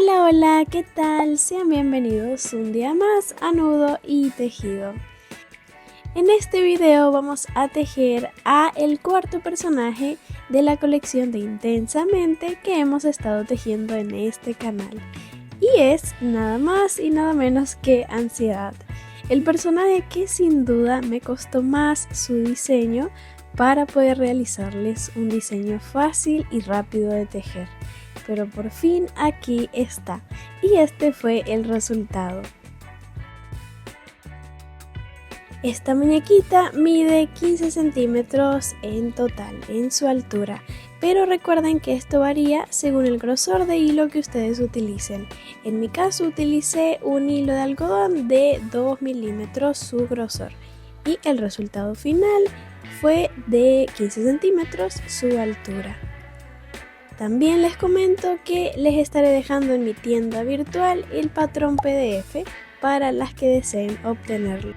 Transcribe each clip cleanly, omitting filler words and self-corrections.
Hola, hola, ¿qué tal? Sean bienvenidos un día más a Nudo y Tejido. En este video vamos a tejer a el cuarto personaje de la colección de Intensamente que hemos estado tejiendo en este canal. Y es nada más y nada menos que Ansiedad, el personaje que sin duda me costó más su diseño para poder realizarles un diseño fácil y rápido de tejer. Pero por fin aquí está, y este fue el resultado. Esta muñequita mide 15 centímetros en total, en su altura, pero recuerden que esto varía según el grosor de hilo que ustedes utilicen. En mi caso utilicé un hilo de algodón de 2 milímetros su grosor, y el resultado final fue de 15 centímetros su altura. También les comento que les estaré dejando en mi tienda virtual el patrón PDF para las que deseen obtenerlo.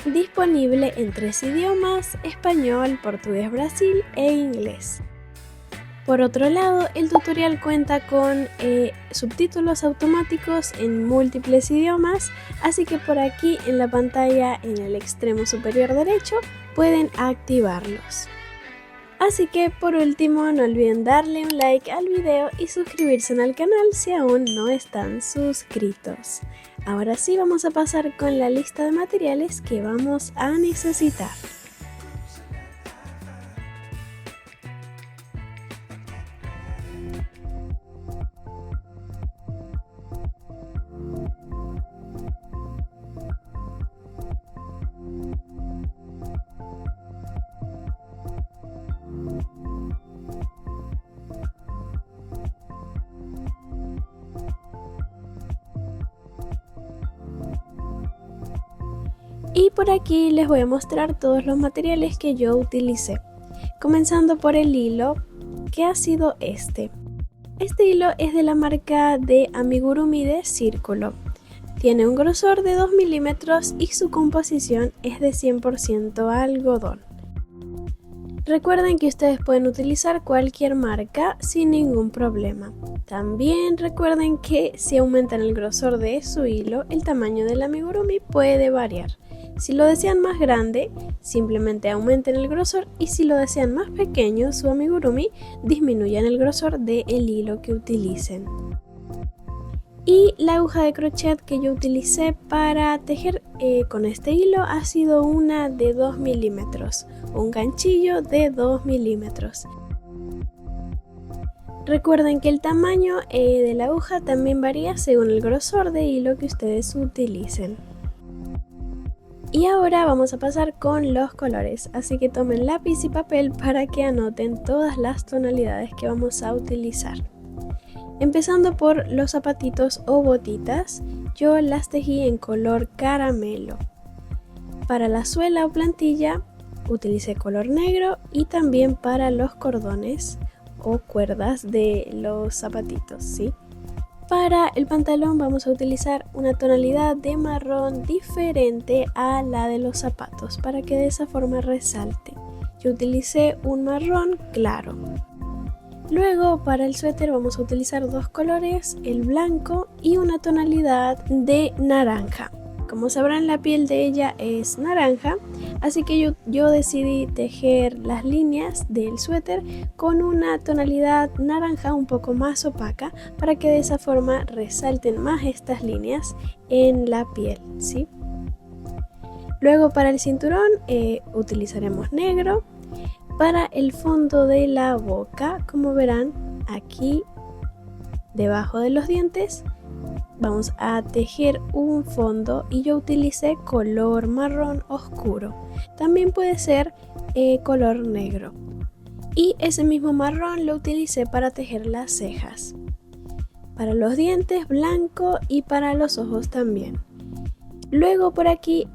Disponible en 3 idiomas: español, portugués Brasil e inglés. Por otro lado, el tutorial cuenta con subtítulos automáticos en múltiples idiomas, así que por aquí en la pantalla en el extremo superior derecho pueden activarlos. Así que por último no olviden darle un like al video y suscribirse al canal si aún no están suscritos. Ahora sí vamos a pasar con la lista de materiales que vamos a necesitar. Y por aquí les voy a mostrar todos los materiales que yo utilicé, comenzando por el hilo, que ha sido este. Este hilo es de la marca de Amigurumi de Círculo. Tiene un grosor de 2 milímetros y su composición es de 100% algodón. Recuerden que ustedes pueden utilizar cualquier marca sin ningún problema. También recuerden que si aumentan el grosor de su hilo, el tamaño del amigurumi puede variar. Si lo desean más grande, simplemente aumenten el grosor, y si lo desean más pequeño, su amigurumi, disminuyan el grosor del hilo que utilicen. Y la aguja de crochet que yo utilicé para tejer con este hilo ha sido una de 2 milímetros, un ganchillo de 2 milímetros. Recuerden que el tamaño de la aguja también varía según el grosor de hilo que ustedes utilicen. Y ahora vamos a pasar con los colores, así que tomen lápiz y papel para que anoten todas las tonalidades que vamos a utilizar. Empezando por los zapatitos o botitas, yo las tejí en color caramelo. Para la suela o plantilla utilicé color negro, y también para los cordones o cuerdas de los zapatitos, ¿sí? Para el pantalón vamos a utilizar una tonalidad de marrón diferente a la de los zapatos para que de esa forma resalte. Yo utilicé un marrón claro. Luego para el suéter vamos a utilizar dos colores, el blanco y una tonalidad de naranja. Como sabrán, la piel de ella es naranja, así que yo decidí tejer las líneas del suéter con una tonalidad naranja un poco más opaca para que de esa forma resalten más estas líneas en la piel, ¿sí? Luego para el cinturón utilizaremos negro. Para el fondo de la boca, como verán aquí debajo de los dientes, vamos a tejer un fondo y yo utilicé color marrón oscuro. También puede ser color negro. Y ese mismo marrón lo utilicé para tejer las cejas. Para los dientes blanco, y para los ojos también. Luego por aquí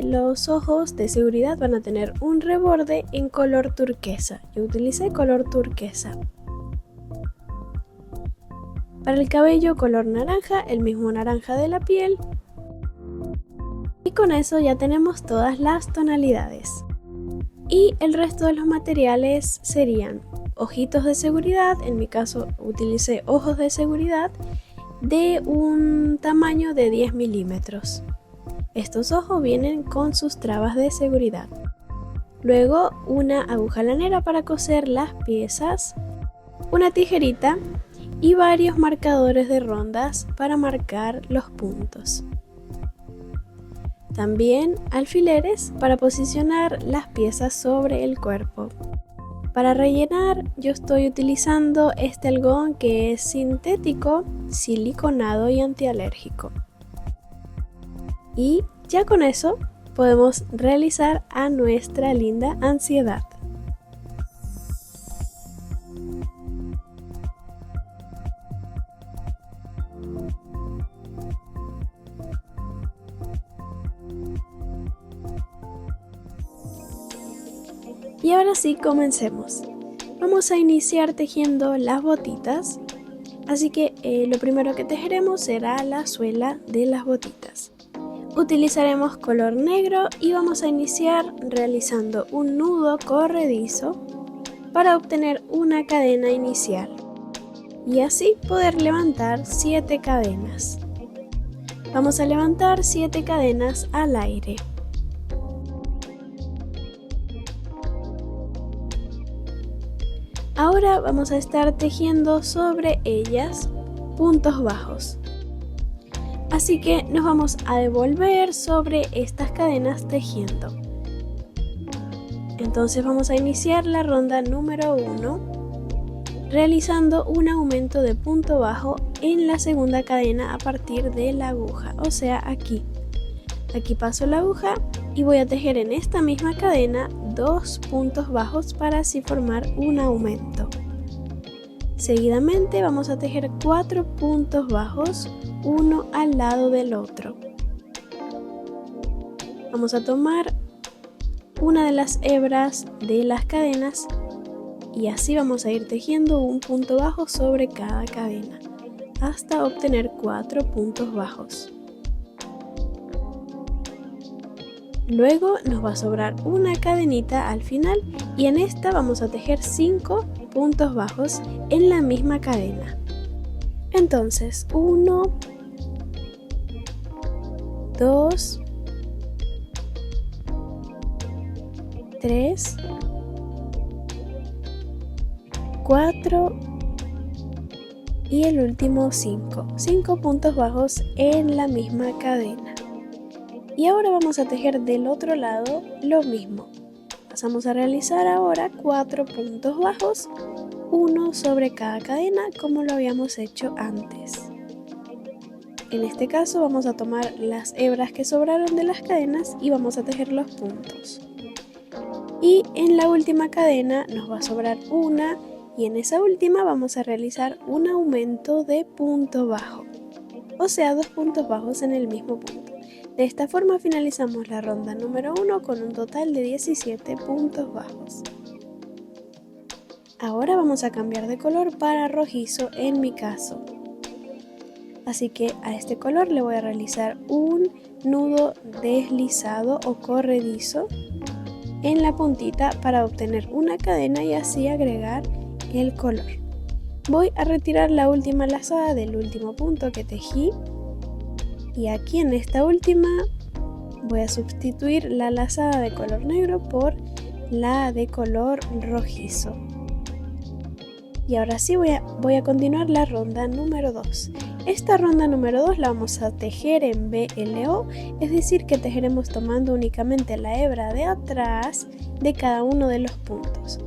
los ojos de seguridad van a tener un reborde en color turquesa. Yo utilicé color turquesa. Para el cabello color naranja, el mismo naranja de la piel. Y con eso ya tenemos todas las tonalidades. Y el resto de los materiales serían ojitos de seguridad, en mi caso utilicé ojos de seguridad, de un tamaño de 10 milímetros. Estos ojos vienen con sus trabas de seguridad. Luego una aguja lanera para coser las piezas, una tijerita y varios marcadores de rondas para marcar los puntos. También alfileres para posicionar las piezas sobre el cuerpo. Para rellenar yo estoy utilizando este algodón que es sintético, siliconado y antialérgico. Y ya con eso podemos realizar a nuestra linda ansiedad. Y ahora sí, comencemos. Vamos a iniciar tejiendo las botitas, así que lo primero que tejeremos será la suela de las botitas. Utilizaremos color negro y vamos a iniciar realizando un nudo corredizo para obtener una cadena inicial y así poder levantar 7 cadenas. Vamos a levantar 7 cadenas al aire. Ahora vamos a estar tejiendo sobre ellas puntos bajos. Así que nos vamos a devolver sobre estas cadenas tejiendo. Entonces vamos a iniciar la ronda número 1 realizando un aumento de punto bajo en la segunda cadena a partir de la aguja, o sea aquí. Aquí paso la aguja y voy a tejer en esta misma cadena 2 puntos bajos para así formar un aumento. Seguidamente vamos a tejer 4 puntos bajos, uno al lado del otro. Vamos a tomar una de las hebras de las cadenas y así vamos a ir tejiendo un punto bajo sobre cada cadena hasta obtener 4 puntos bajos. Luego nos va a sobrar una cadenita al final y en esta vamos a tejer 5 puntos bajos en la misma cadena. Entonces 1, 2, 3, 4 y el último 5. 5 puntos bajos en la misma cadena. Y ahora vamos a tejer del otro lado lo mismo. Pasamos a realizar ahora 4 puntos bajos, uno sobre cada cadena como lo habíamos hecho antes. En este caso vamos a tomar las hebras que sobraron de las cadenas y vamos a tejer los puntos. Y en la última cadena nos va a sobrar una y en esa última vamos a realizar un aumento de punto bajo, o sea 2 puntos bajos en el mismo punto. De esta forma finalizamos la ronda número 1 con un total de 17 puntos bajos. Ahora vamos a cambiar de color para rojizo en mi caso. Así que a este color le voy a realizar un nudo deslizado o corredizo en la puntita para obtener una cadena y así agregar el color. Voy a retirar la última lazada del último punto que tejí. Y aquí en esta última voy a sustituir la lazada de color negro por la de color rojizo. Y ahora sí voy a continuar la ronda número 2. Esta ronda número 2 la vamos a tejer en BLO, es decir que tejeremos tomando únicamente la hebra de atrás de cada uno de los puntos.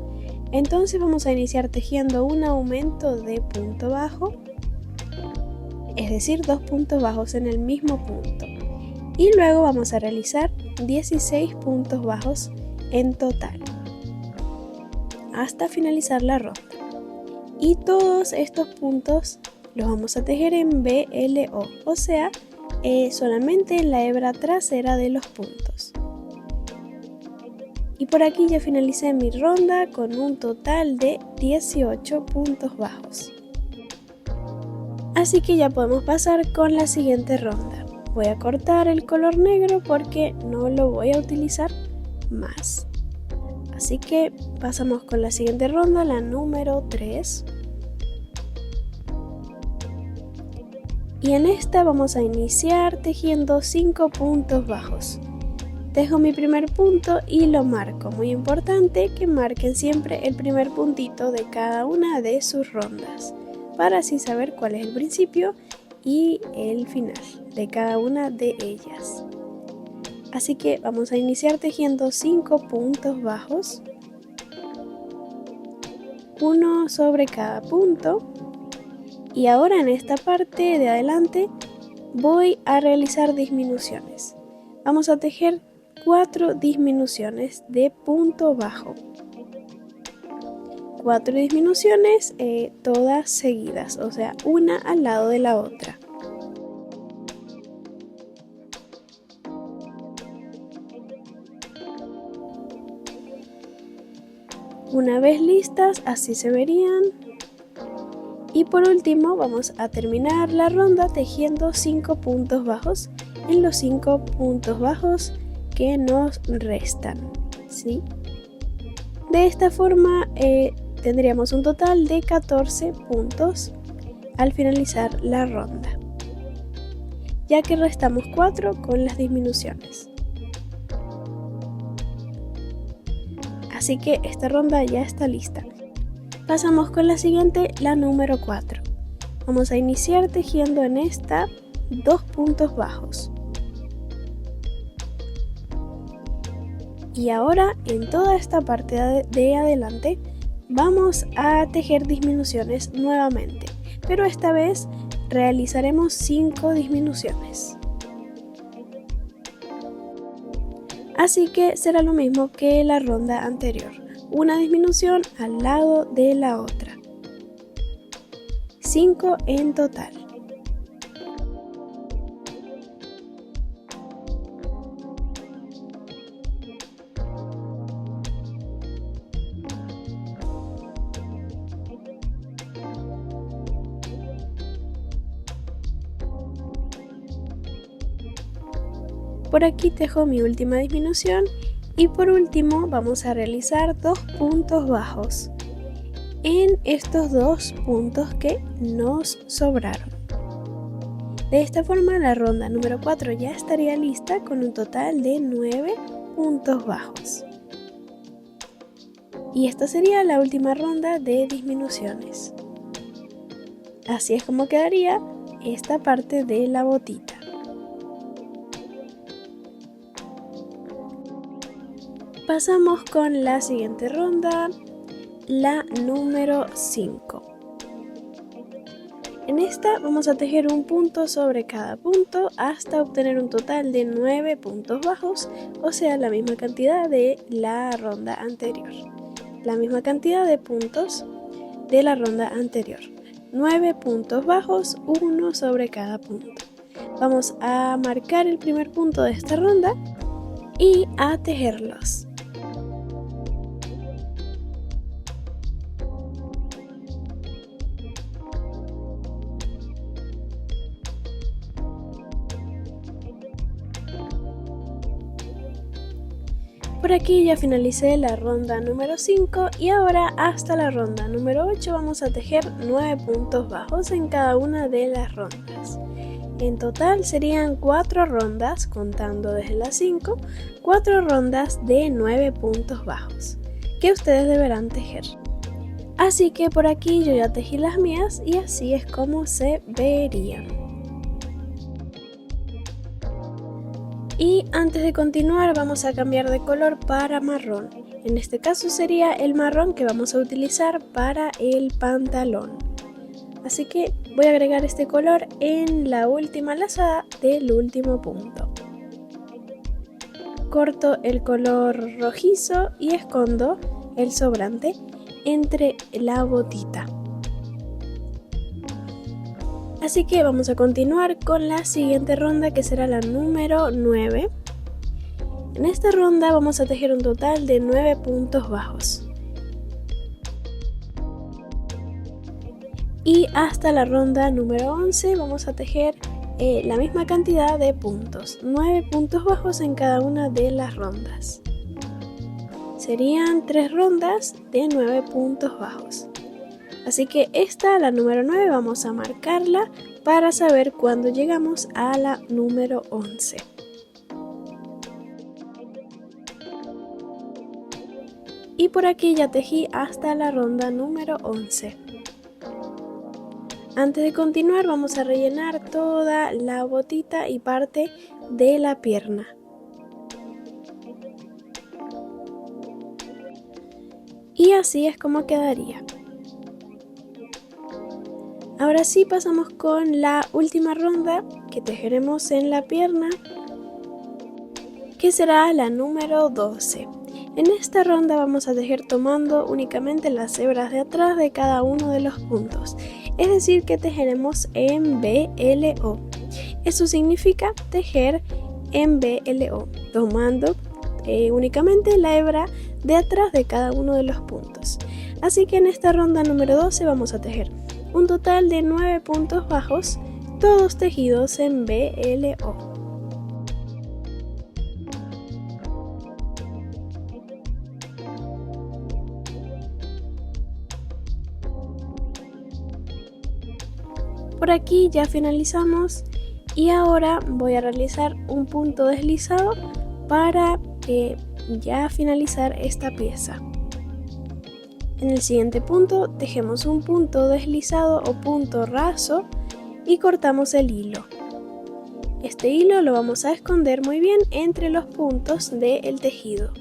Entonces vamos a iniciar tejiendo un aumento de punto bajo, es decir 2 puntos bajos en el mismo punto, y luego vamos a realizar 16 puntos bajos en total hasta finalizar la ronda, y todos estos puntos los vamos a tejer en BLO, o sea solamente en la hebra trasera de los puntos. Y por aquí ya finalicé mi ronda con un total de 18 puntos bajos. Así que ya podemos pasar con la siguiente ronda. Voy a cortar el color negro porque no lo voy a utilizar más. Así que pasamos con la siguiente ronda, la número 3. Y en esta vamos a iniciar tejiendo 5 puntos bajos. Tejo mi primer punto y lo marco. Muy importante que marquen siempre el primer puntito de cada una de sus rondas, para así saber cuál es el principio y el final de cada una de ellas. Así que vamos a iniciar tejiendo 5 puntos bajos, uno sobre cada punto. Y ahora en esta parte de adelante voy a realizar disminuciones. Vamos a tejer 4 disminuciones de punto bajo. 4 disminuciones todas seguidas, o sea, una al lado de la otra. Una vez listas, así se verían. Y por último vamos a terminar la ronda tejiendo 5 puntos bajos en los 5 puntos bajos que nos restan, ¿sí? De esta forma tendríamos un total de 14 puntos al finalizar la ronda, ya que restamos 4 con las disminuciones. Así que esta ronda ya está lista. Pasamos con la siguiente, la número 4. Vamos a iniciar tejiendo en esta 2 puntos bajos. Y ahora en toda esta parte de adelante vamos a tejer disminuciones nuevamente, pero esta vez realizaremos 5 disminuciones. Así que será lo mismo que la ronda anterior, una disminución al lado de la otra. 5 en total. Por aquí tejo mi última disminución y por último vamos a realizar 2 puntos bajos en estos 2 puntos que nos sobraron. De esta forma la ronda número 4 ya estaría lista con un total de 9 puntos bajos. Y esta sería la última ronda de disminuciones. Así es como quedaría esta parte de la botita. Pasamos con la siguiente ronda, la número 5. En esta vamos a tejer un punto sobre cada punto hasta obtener un total de 9 puntos bajos, o sea, la misma cantidad de la ronda anterior. La misma cantidad de puntos de la ronda anterior. 9 puntos bajos, uno sobre cada punto. Vamos a marcar el primer punto de esta ronda y a tejerlos. Por aquí ya finalicé la ronda número 5 y ahora hasta la ronda número 8 vamos a tejer 9 puntos bajos en cada una de las rondas. En total serían 4 rondas, contando desde las 5, 4 rondas de 9 puntos bajos que ustedes deberán tejer. Así que por aquí yo ya tejí las mías y así es como se verían. Y antes de continuar vamos a cambiar de color para marrón. En este caso sería el marrón que vamos a utilizar para el pantalón. Así que voy a agregar este color en la última lazada del último punto. Corto el color rojizo y escondo el sobrante entre la botita. Así que vamos a continuar con la siguiente ronda, que será la número 9. En esta ronda vamos a tejer un total de 9 puntos bajos. Y hasta la ronda número 11 vamos a tejer la misma cantidad de puntos, 9 puntos bajos en cada una de las rondas. Serían 3 rondas de 9 puntos bajos. Así que esta, la número 9, vamos a marcarla para saber cuándo llegamos a la número 11. Y por aquí ya tejí hasta la ronda número 11. Antes de continuar vamos a rellenar toda la botita y parte de la pierna. Y así es como quedaría. Ahora sí pasamos con la última ronda que tejeremos en la pierna, que será la número 12. En esta ronda vamos a tejer tomando únicamente las hebras de atrás de cada uno de los puntos, es decir que tejeremos en BLO. Eso significa tejer en BLO, tomando únicamente la hebra de atrás de cada uno de los puntos. Así que en esta ronda número 12 vamos a tejer un total de 9 puntos bajos, todos tejidos en BLO. Por aquí ya finalizamos y ahora voy a realizar un punto deslizado para ya finalizar esta pieza. En el siguiente punto tejemos un punto deslizado o punto raso y cortamos el hilo. Este hilo lo vamos a esconder muy bien entre los puntos del tejido.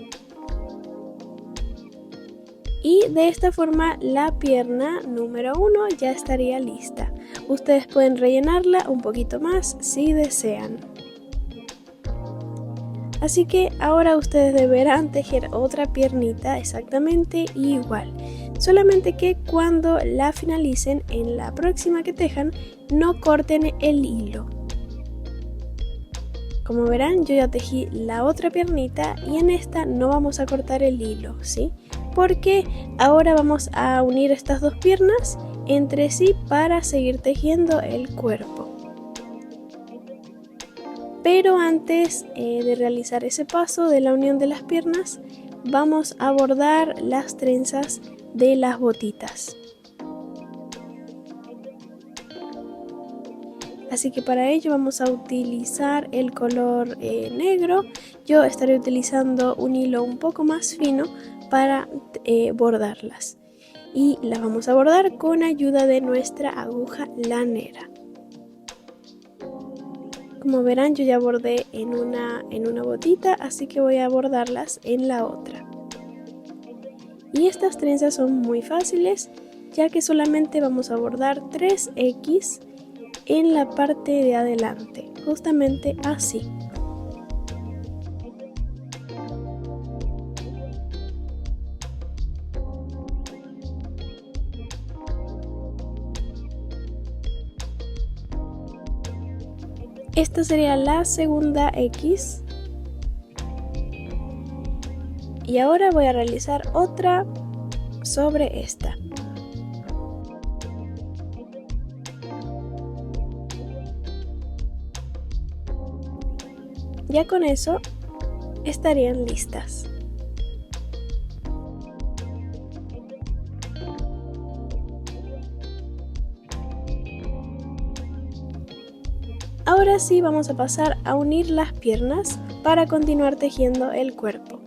Y de esta forma la pierna número 1 ya estaría lista. Ustedes pueden rellenarla un poquito más si desean. Así que ahora ustedes deberán tejer otra piernita exactamente igual. Solamente que cuando la finalicen, en la próxima que tejan, no corten el hilo. Como verán, yo ya tejí la otra piernita y en esta no vamos a cortar el hilo, ¿sí? Porque ahora vamos a unir estas dos piernas entre sí para seguir tejiendo el cuerpo. Pero antes de realizar ese paso de la unión de las piernas, vamos a bordar las trenzas de las botitas. Así que para ello vamos a utilizar el color negro. Yo estaré utilizando un hilo un poco más fino para bordarlas. Y las vamos a bordar con ayuda de nuestra aguja lanera. Como verán, yo ya bordé en una botita, así que voy a bordarlas en la otra. Y estas trenzas son muy fáciles, ya que solamente vamos a bordar 3X en la parte de adelante, justamente así. Esta sería la segunda X. Y ahora voy a realizar otra sobre esta. Ya con eso estarían listas. Ahora sí vamos a pasar a unir las piernas para continuar tejiendo el cuerpo.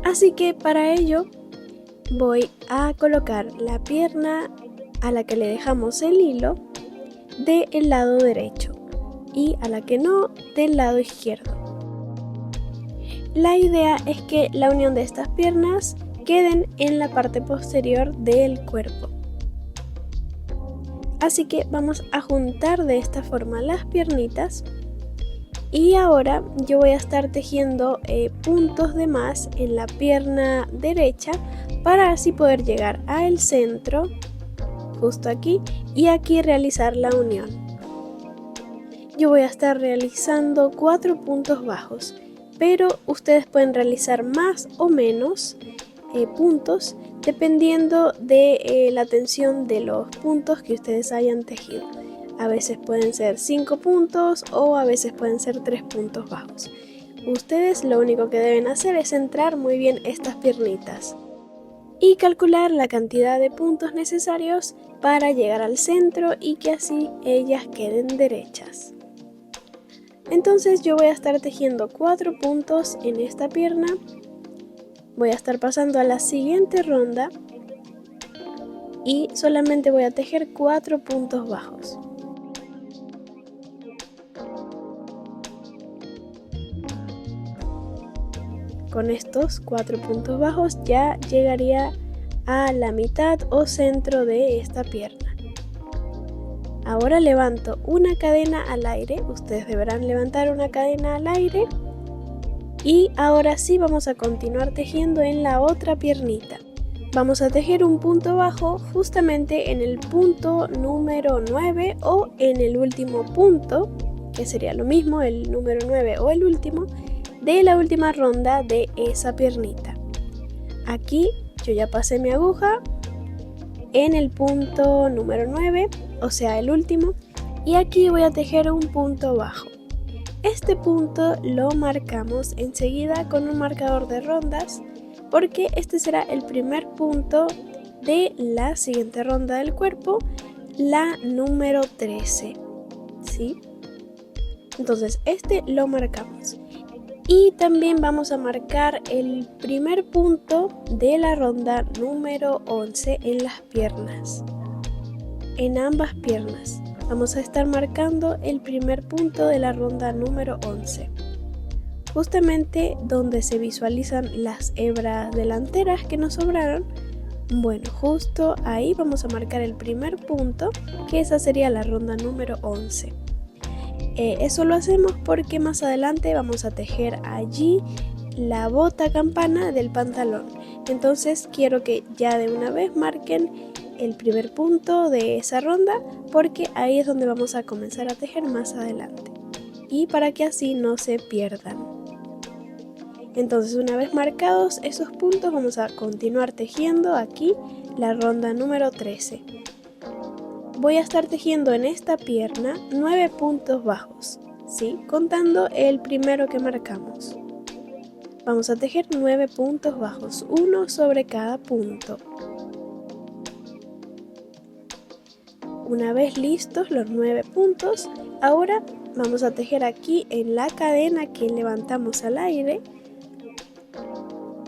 Así que para ello voy a colocar la pierna a la que le dejamos el hilo del lado derecho y a la que no del lado izquierdo. La idea es que la unión de estas piernas queden en la parte posterior del cuerpo. Así que vamos a juntar de esta forma las piernitas y ahora yo voy a estar tejiendo puntos de más en la pierna derecha para así poder llegar al centro, justo aquí, y aquí realizar la unión. Yo voy a estar realizando 4 puntos bajos, pero ustedes pueden realizar más o menos puntos dependiendo de la tensión de los puntos que ustedes hayan tejido. A veces pueden ser 5 puntos o a veces pueden ser 3 puntos bajos. Ustedes lo único que deben hacer es centrar muy bien estas piernitas. y calcular la cantidad de puntos necesarios para llegar al centro y que así ellas queden derechas. Entonces yo voy a estar tejiendo 4 puntos en esta pierna, voy a estar pasando a la siguiente ronda y solamente voy a tejer 4 puntos bajos. Con estos 4 puntos bajos ya llegaría a la mitad o centro de esta pierna. Ahora levanto una cadena al aire, ustedes deberán levantar una cadena al aire y ahora sí vamos a continuar tejiendo en la otra piernita. Vamos a tejer un punto bajo justamente en el punto número 9 o en el último punto, que sería lo mismo, el número 9 o el último, de la última ronda de esa piernita. Aquí yo ya pasé mi aguja en el punto número 9, o sea el último, y aquí voy a tejer un punto bajo. Este punto lo marcamos enseguida con un marcador de rondas porque este será el primer punto de la siguiente ronda del cuerpo, la número 13, ¿sí? Entonces este lo marcamos. Y también vamos a marcar el primer punto de la ronda número 11 en las piernas. En ambas piernas vamos a estar marcando el primer punto de la ronda número 11. Justamente donde se visualizan las hebras delanteras que nos sobraron. Bueno, justo ahí vamos a marcar el primer punto, que esa sería la ronda número 11. Eso lo hacemos porque más adelante vamos a tejer allí la bota campana del pantalón. Entonces quiero que ya de una vez marquen el primer punto de esa ronda porque ahí es donde vamos a comenzar a tejer más adelante. Y para que así no se pierdan. Entonces una vez marcados esos puntos vamos a continuar tejiendo aquí la ronda número 13. Voy a estar tejiendo en esta pierna 9 puntos bajos, ¿sí? Contando el primero que marcamos. Vamos a tejer 9 puntos bajos, uno sobre cada punto. Una vez listos los 9 puntos, ahora vamos a tejer aquí en la cadena que levantamos al aire.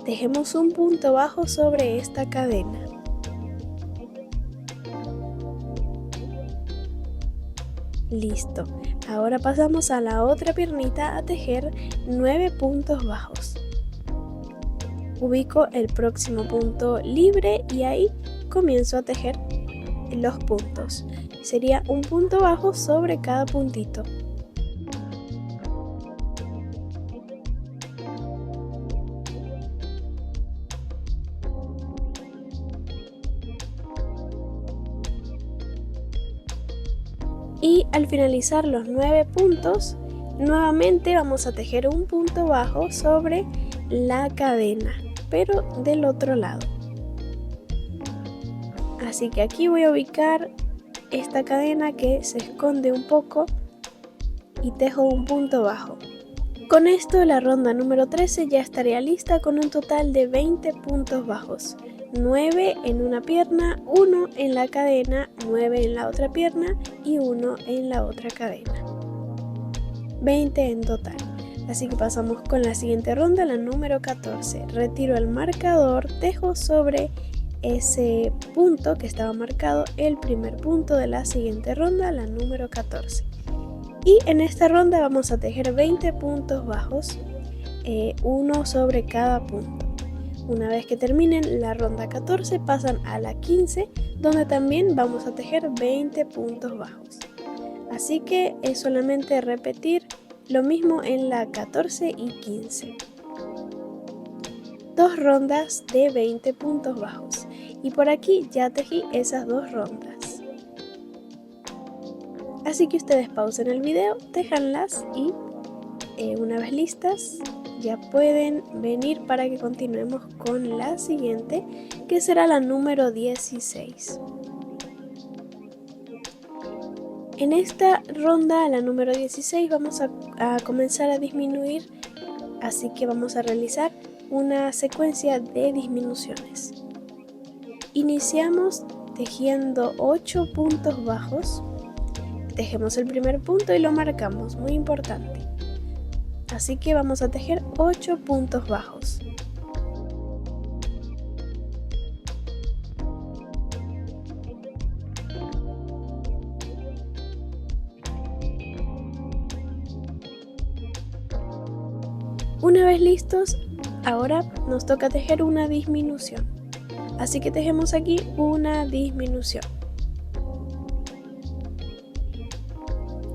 Tejemos un punto bajo sobre esta cadena. Listo, ahora pasamos a la otra piernita a tejer 9 puntos bajos. Ubico el próximo punto libre y ahí comienzo a tejer los puntos. Sería un punto bajo sobre cada puntito. Y al finalizar los 9 puntos, nuevamente vamos a tejer un punto bajo sobre la cadena, pero del otro lado. Así que aquí voy a ubicar esta cadena que se esconde un poco y tejo un punto bajo. Con esto la ronda número 13 ya estaría lista con un total de 20 puntos bajos. 9 en una pierna, 1 en la cadena, 9 en la otra pierna y 1 en la otra cadena. 20 en total. Así que pasamos con la siguiente ronda, la número 14. Retiro el marcador, tejo sobre ese punto que estaba marcado el primer punto de la siguiente ronda, la número 14. Y en esta ronda vamos a tejer 20 puntos bajos, uno sobre cada punto. Una vez que terminen la ronda 14 pasan a la 15, donde también vamos a tejer 20 puntos bajos. Así que es solamente repetir lo mismo en la 14 y 15. Dos rondas de 20 puntos bajos. Y por aquí ya tejí esas dos rondas. Así que ustedes pausen el video, tejanlas y una vez listas ya pueden venir para que continuemos con la siguiente, que será la número 16. En esta ronda, la número 16, vamos a comenzar a disminuir, así que vamos a realizar una secuencia de disminuciones. Iniciamos tejiendo 8 puntos bajos. Tejemos el primer punto y lo marcamos, muy importante. Así que vamos a tejer 8 puntos bajos. Una vez listos, ahora nos toca tejer una disminución. Así que tejemos aquí una disminución.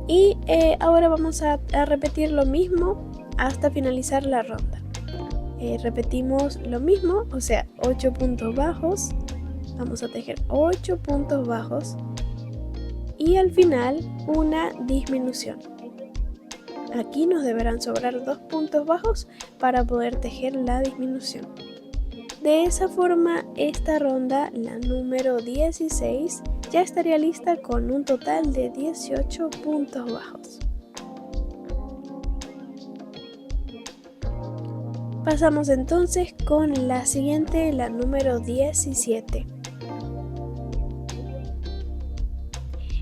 Y ahora vamos a repetir lo mismo hasta finalizar la ronda. Repetimos lo mismo, o sea, 8 puntos bajos. Vamos a tejer 8 puntos bajos y al final una disminución. Aquí nos deberán sobrar 2 puntos bajos para poder tejer la disminución. De esa forma, esta ronda, la número 16, ya estaría lista con un total de 18 puntos bajos. Pasamos entonces con la siguiente, la número 17.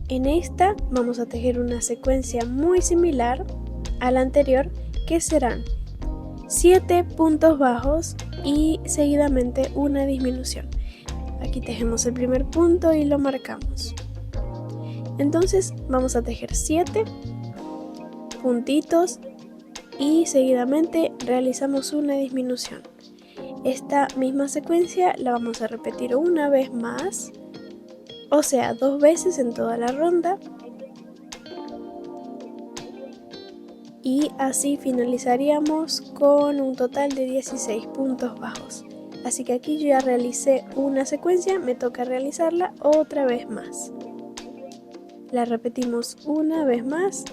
En esta vamos a tejer una secuencia muy similar a la anterior, que serán 7 puntos bajos y seguidamente una disminución. Aquí tejemos el primer punto y lo marcamos. Entonces vamos a tejer 7 puntitos y seguidamente realizamos una disminución. Esta misma secuencia la vamos a repetir una vez más, o sea, 2 veces en toda la ronda. Y así finalizaríamos con un total de 16 puntos bajos. Así que aquí yo ya realicé una secuencia, me toca realizarla otra vez más. La repetimos una vez más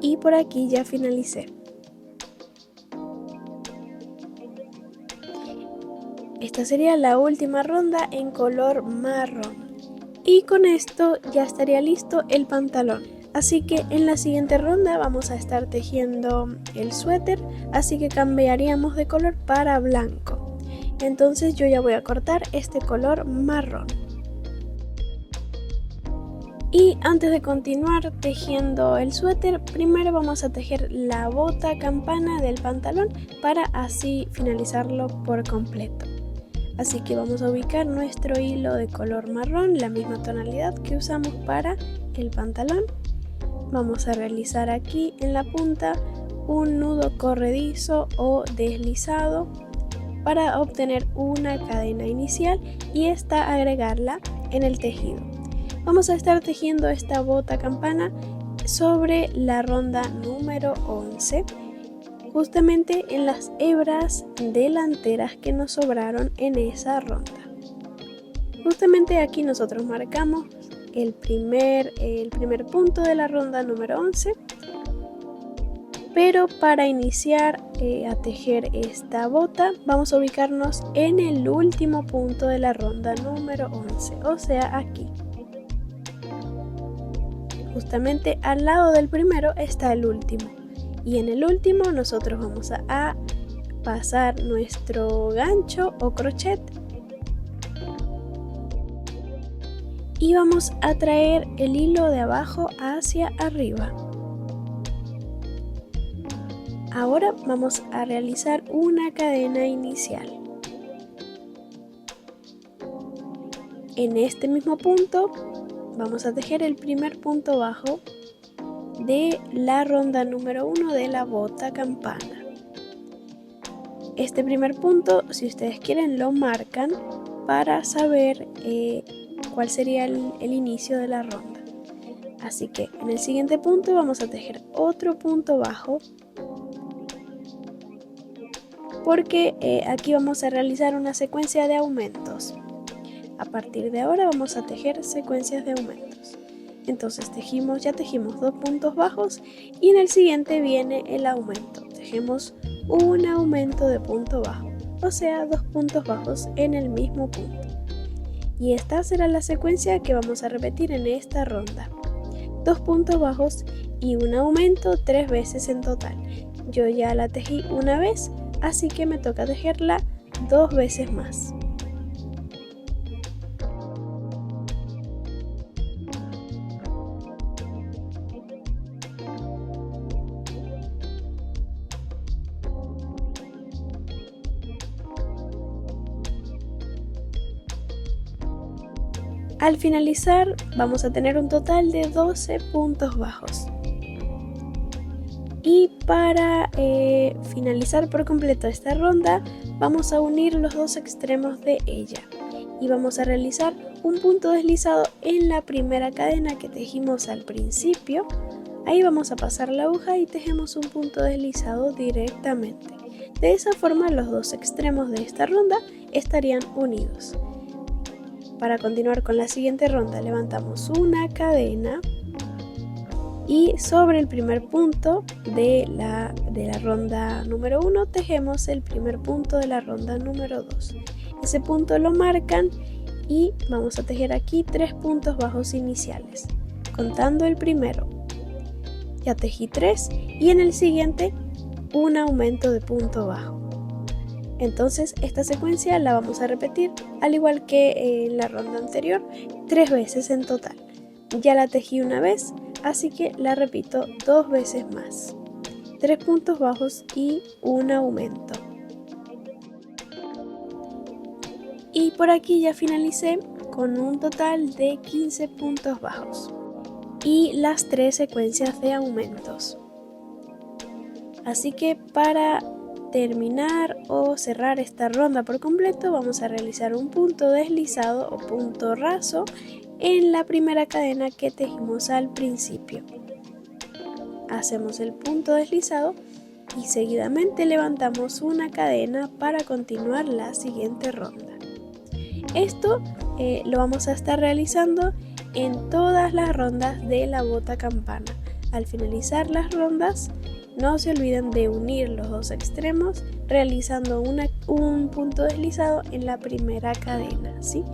y por aquí ya finalicé. Esta sería la última ronda en color marrón. Y con esto ya estaría listo el pantalón. Así que en la siguiente ronda vamos a estar tejiendo el suéter, así que cambiaríamos de color para blanco. Entonces yo ya voy a cortar este color marrón. Y antes de continuar tejiendo el suéter, primero vamos a tejer la bota campana del pantalón para así finalizarlo por completo. Así que vamos a ubicar nuestro hilo de color marrón, la misma tonalidad que usamos para el pantalón. Vamos a realizar aquí en la punta un nudo corredizo o deslizado para obtener una cadena inicial y esta agregarla en el tejido. Vamos a estar tejiendo esta bota campana sobre la ronda número 11, justamente en las hebras delanteras que nos sobraron en esa ronda. Justamente aquí nosotros marcamos el primer punto de la ronda número 11, pero para iniciar a tejer esta bota vamos a ubicarnos en el último punto de la ronda número 11, o sea aquí. Justamente al lado del primero está el último y en el último nosotros vamos a pasar nuestro gancho o crochet y vamos a traer el hilo de abajo hacia arriba. Ahora vamos a realizar una cadena inicial. En este mismo punto vamos a tejer el primer punto bajo de la ronda número 1 de la bota campana. Este primer punto, si ustedes quieren, lo marcan para saber cuál sería el inicio de la ronda. Así que en el siguiente punto vamos a tejer otro punto bajo, porque aquí vamos a realizar una secuencia de aumentos. A partir de ahora vamos a tejer secuencias de aumentos. Entonces ya tejimos 2 puntos bajos y en el siguiente viene el aumento. Tejemos un aumento de punto bajo, o sea, 2 puntos bajos en el mismo punto. Y esta será la secuencia que vamos a repetir en esta ronda. 2 puntos bajos y un aumento 3 veces en total. Yo ya la tejí una vez, así que me toca tejerla 2 veces más. Al finalizar vamos a tener un total de 12 puntos bajos. Y para finalizar por completo esta ronda, vamos a unir los dos extremos de ella y vamos a realizar un punto deslizado en la primera cadena que tejimos al principio. Ahí vamos a pasar la aguja y tejemos un punto deslizado directamente. De esa forma los dos extremos de esta ronda estarían unidos. Para continuar con la siguiente ronda levantamos una cadena y sobre el primer punto de la ronda número 1 tejemos el primer punto de la ronda número 2. Ese punto lo marcan y vamos a tejer aquí 3 puntos bajos iniciales, contando el primero. Ya tejí 3 y en el siguiente un aumento de punto bajo. Entonces esta secuencia la vamos a repetir al igual que en la ronda anterior 3 veces en total. Ya la tejí una vez, así que la repito 2 veces más. 3 puntos bajos y un aumento. Y por aquí ya finalicé con un total de 15 puntos bajos y las 3 secuencias de aumentos. Así que para terminar o cerrar esta ronda por completo vamos a realizar un punto deslizado o punto raso en la primera cadena que tejimos al principio. Hacemos el punto deslizado y seguidamente levantamos una cadena para continuar la siguiente ronda. Esto lo vamos a estar realizando en todas las rondas de la bota campana. Al finalizar las rondas, no se olviden de unir los dos extremos realizando un punto deslizado en la primera cadena, ¿sí?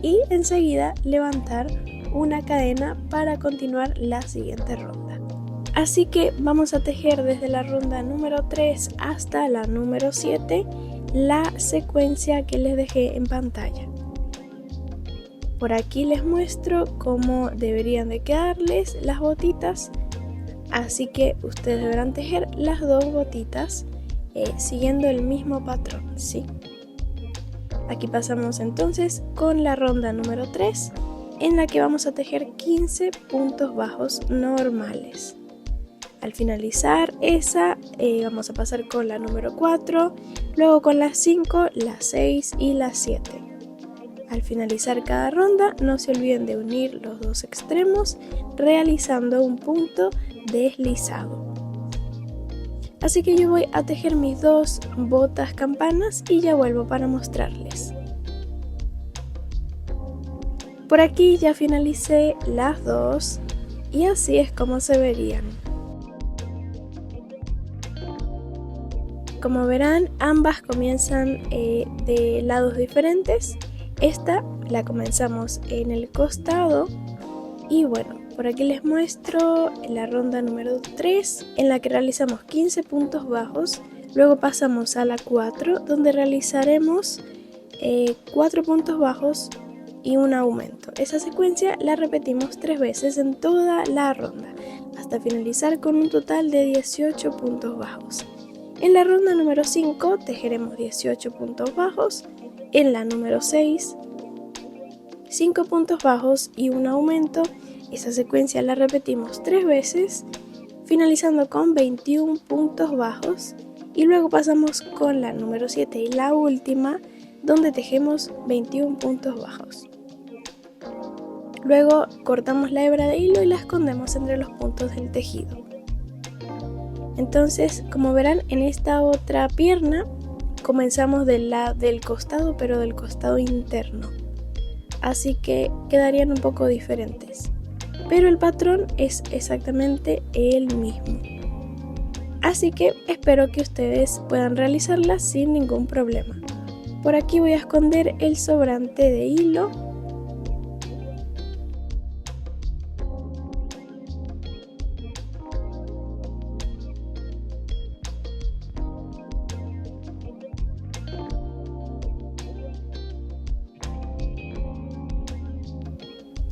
Y enseguida levantar una cadena para continuar la siguiente ronda. Así que vamos a tejer desde la ronda número 3 hasta la número 7 la secuencia que les dejé en pantalla. Por aquí les muestro cómo deberían de quedarles las botitas. Así que ustedes deberán tejer las dos botitas siguiendo el mismo patrón, ¿sí? Aquí pasamos entonces con la ronda número 3 en la que vamos a tejer 15 puntos bajos normales. Al finalizar esa vamos a pasar con la número 4, luego con la 5, la 6 y la 7. Al finalizar cada ronda no se olviden de unir los dos extremos realizando un punto deslizado. Así que yo voy a tejer mis dos botas campanas y ya vuelvo para mostrarles. Por aquí ya finalicé las dos y así es como se verían. Como verán, ambas comienzan de lados diferentes. Esta la comenzamos en el costado y bueno, por aquí les muestro la ronda número 3 en la que realizamos 15 puntos bajos, luego pasamos a la 4 donde realizaremos 4 puntos bajos y un aumento. Esa secuencia la repetimos 3 veces en toda la ronda hasta finalizar con un total de 18 puntos bajos. En la ronda número 5 tejeremos 18 puntos bajos, en la número 6 5 puntos bajos y un aumento. Esa secuencia la repetimos 3 veces, finalizando con 21 puntos bajos y luego pasamos con la número 7 y la última, donde tejemos 21 puntos bajos. Luego cortamos la hebra de hilo y la escondemos entre los puntos del tejido. Entonces, como verán, en esta otra pierna comenzamos del costado, pero del costado interno. Así que quedarían un poco diferentes. Pero el patrón es exactamente el mismo. Así que espero que ustedes puedan realizarla sin ningún problema. Por aquí voy a esconder el sobrante de hilo.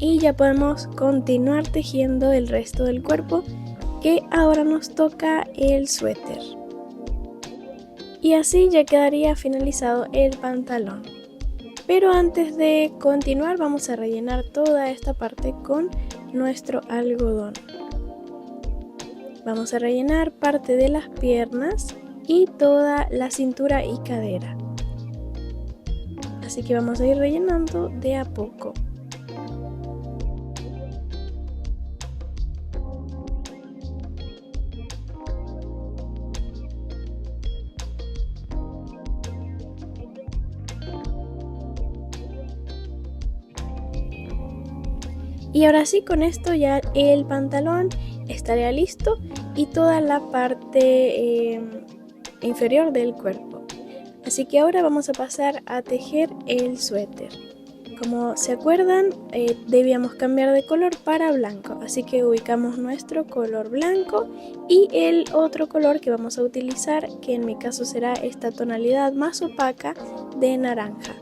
Y ya podemos continuar tejiendo el resto del cuerpo, que ahora nos toca el suéter. Y así ya quedaría finalizado el pantalón. Pero antes de continuar vamos a rellenar toda esta parte con nuestro algodón. Vamos a rellenar parte de las piernas y toda la cintura y cadera. Así que vamos a ir rellenando de a poco. Y ahora sí, con esto ya el pantalón estaría listo y toda la parte inferior del cuerpo. Así que ahora vamos a pasar a tejer el suéter. Como se acuerdan, debíamos cambiar de color para blanco, así que ubicamos nuestro color blanco y el otro color que vamos a utilizar, que en mi caso será esta tonalidad más opaca de naranja.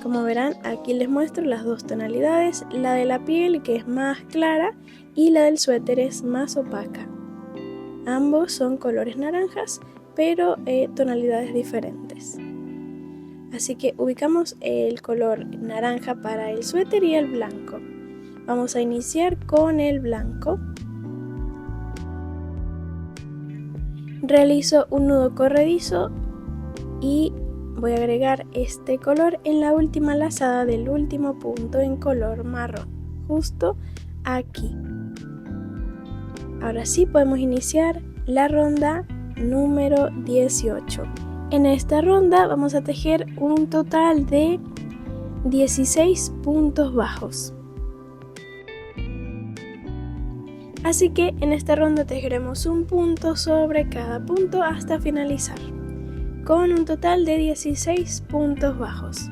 Como verán, aquí les muestro las dos tonalidades, la de la piel que es más clara y la del suéter es más opaca. Ambos son colores naranjas, pero tonalidades diferentes. Así que ubicamos el color naranja para el suéter y el blanco. Vamos a iniciar con el blanco. Realizo un nudo corredizo y voy a agregar este color en la última lazada del último punto en color marrón, justo aquí. Ahora sí podemos iniciar la ronda número 18. En esta ronda vamos a tejer un total de 16 puntos bajos. Así que en esta ronda tejeremos un punto sobre cada punto hasta finalizar, con un total de 16 puntos bajos.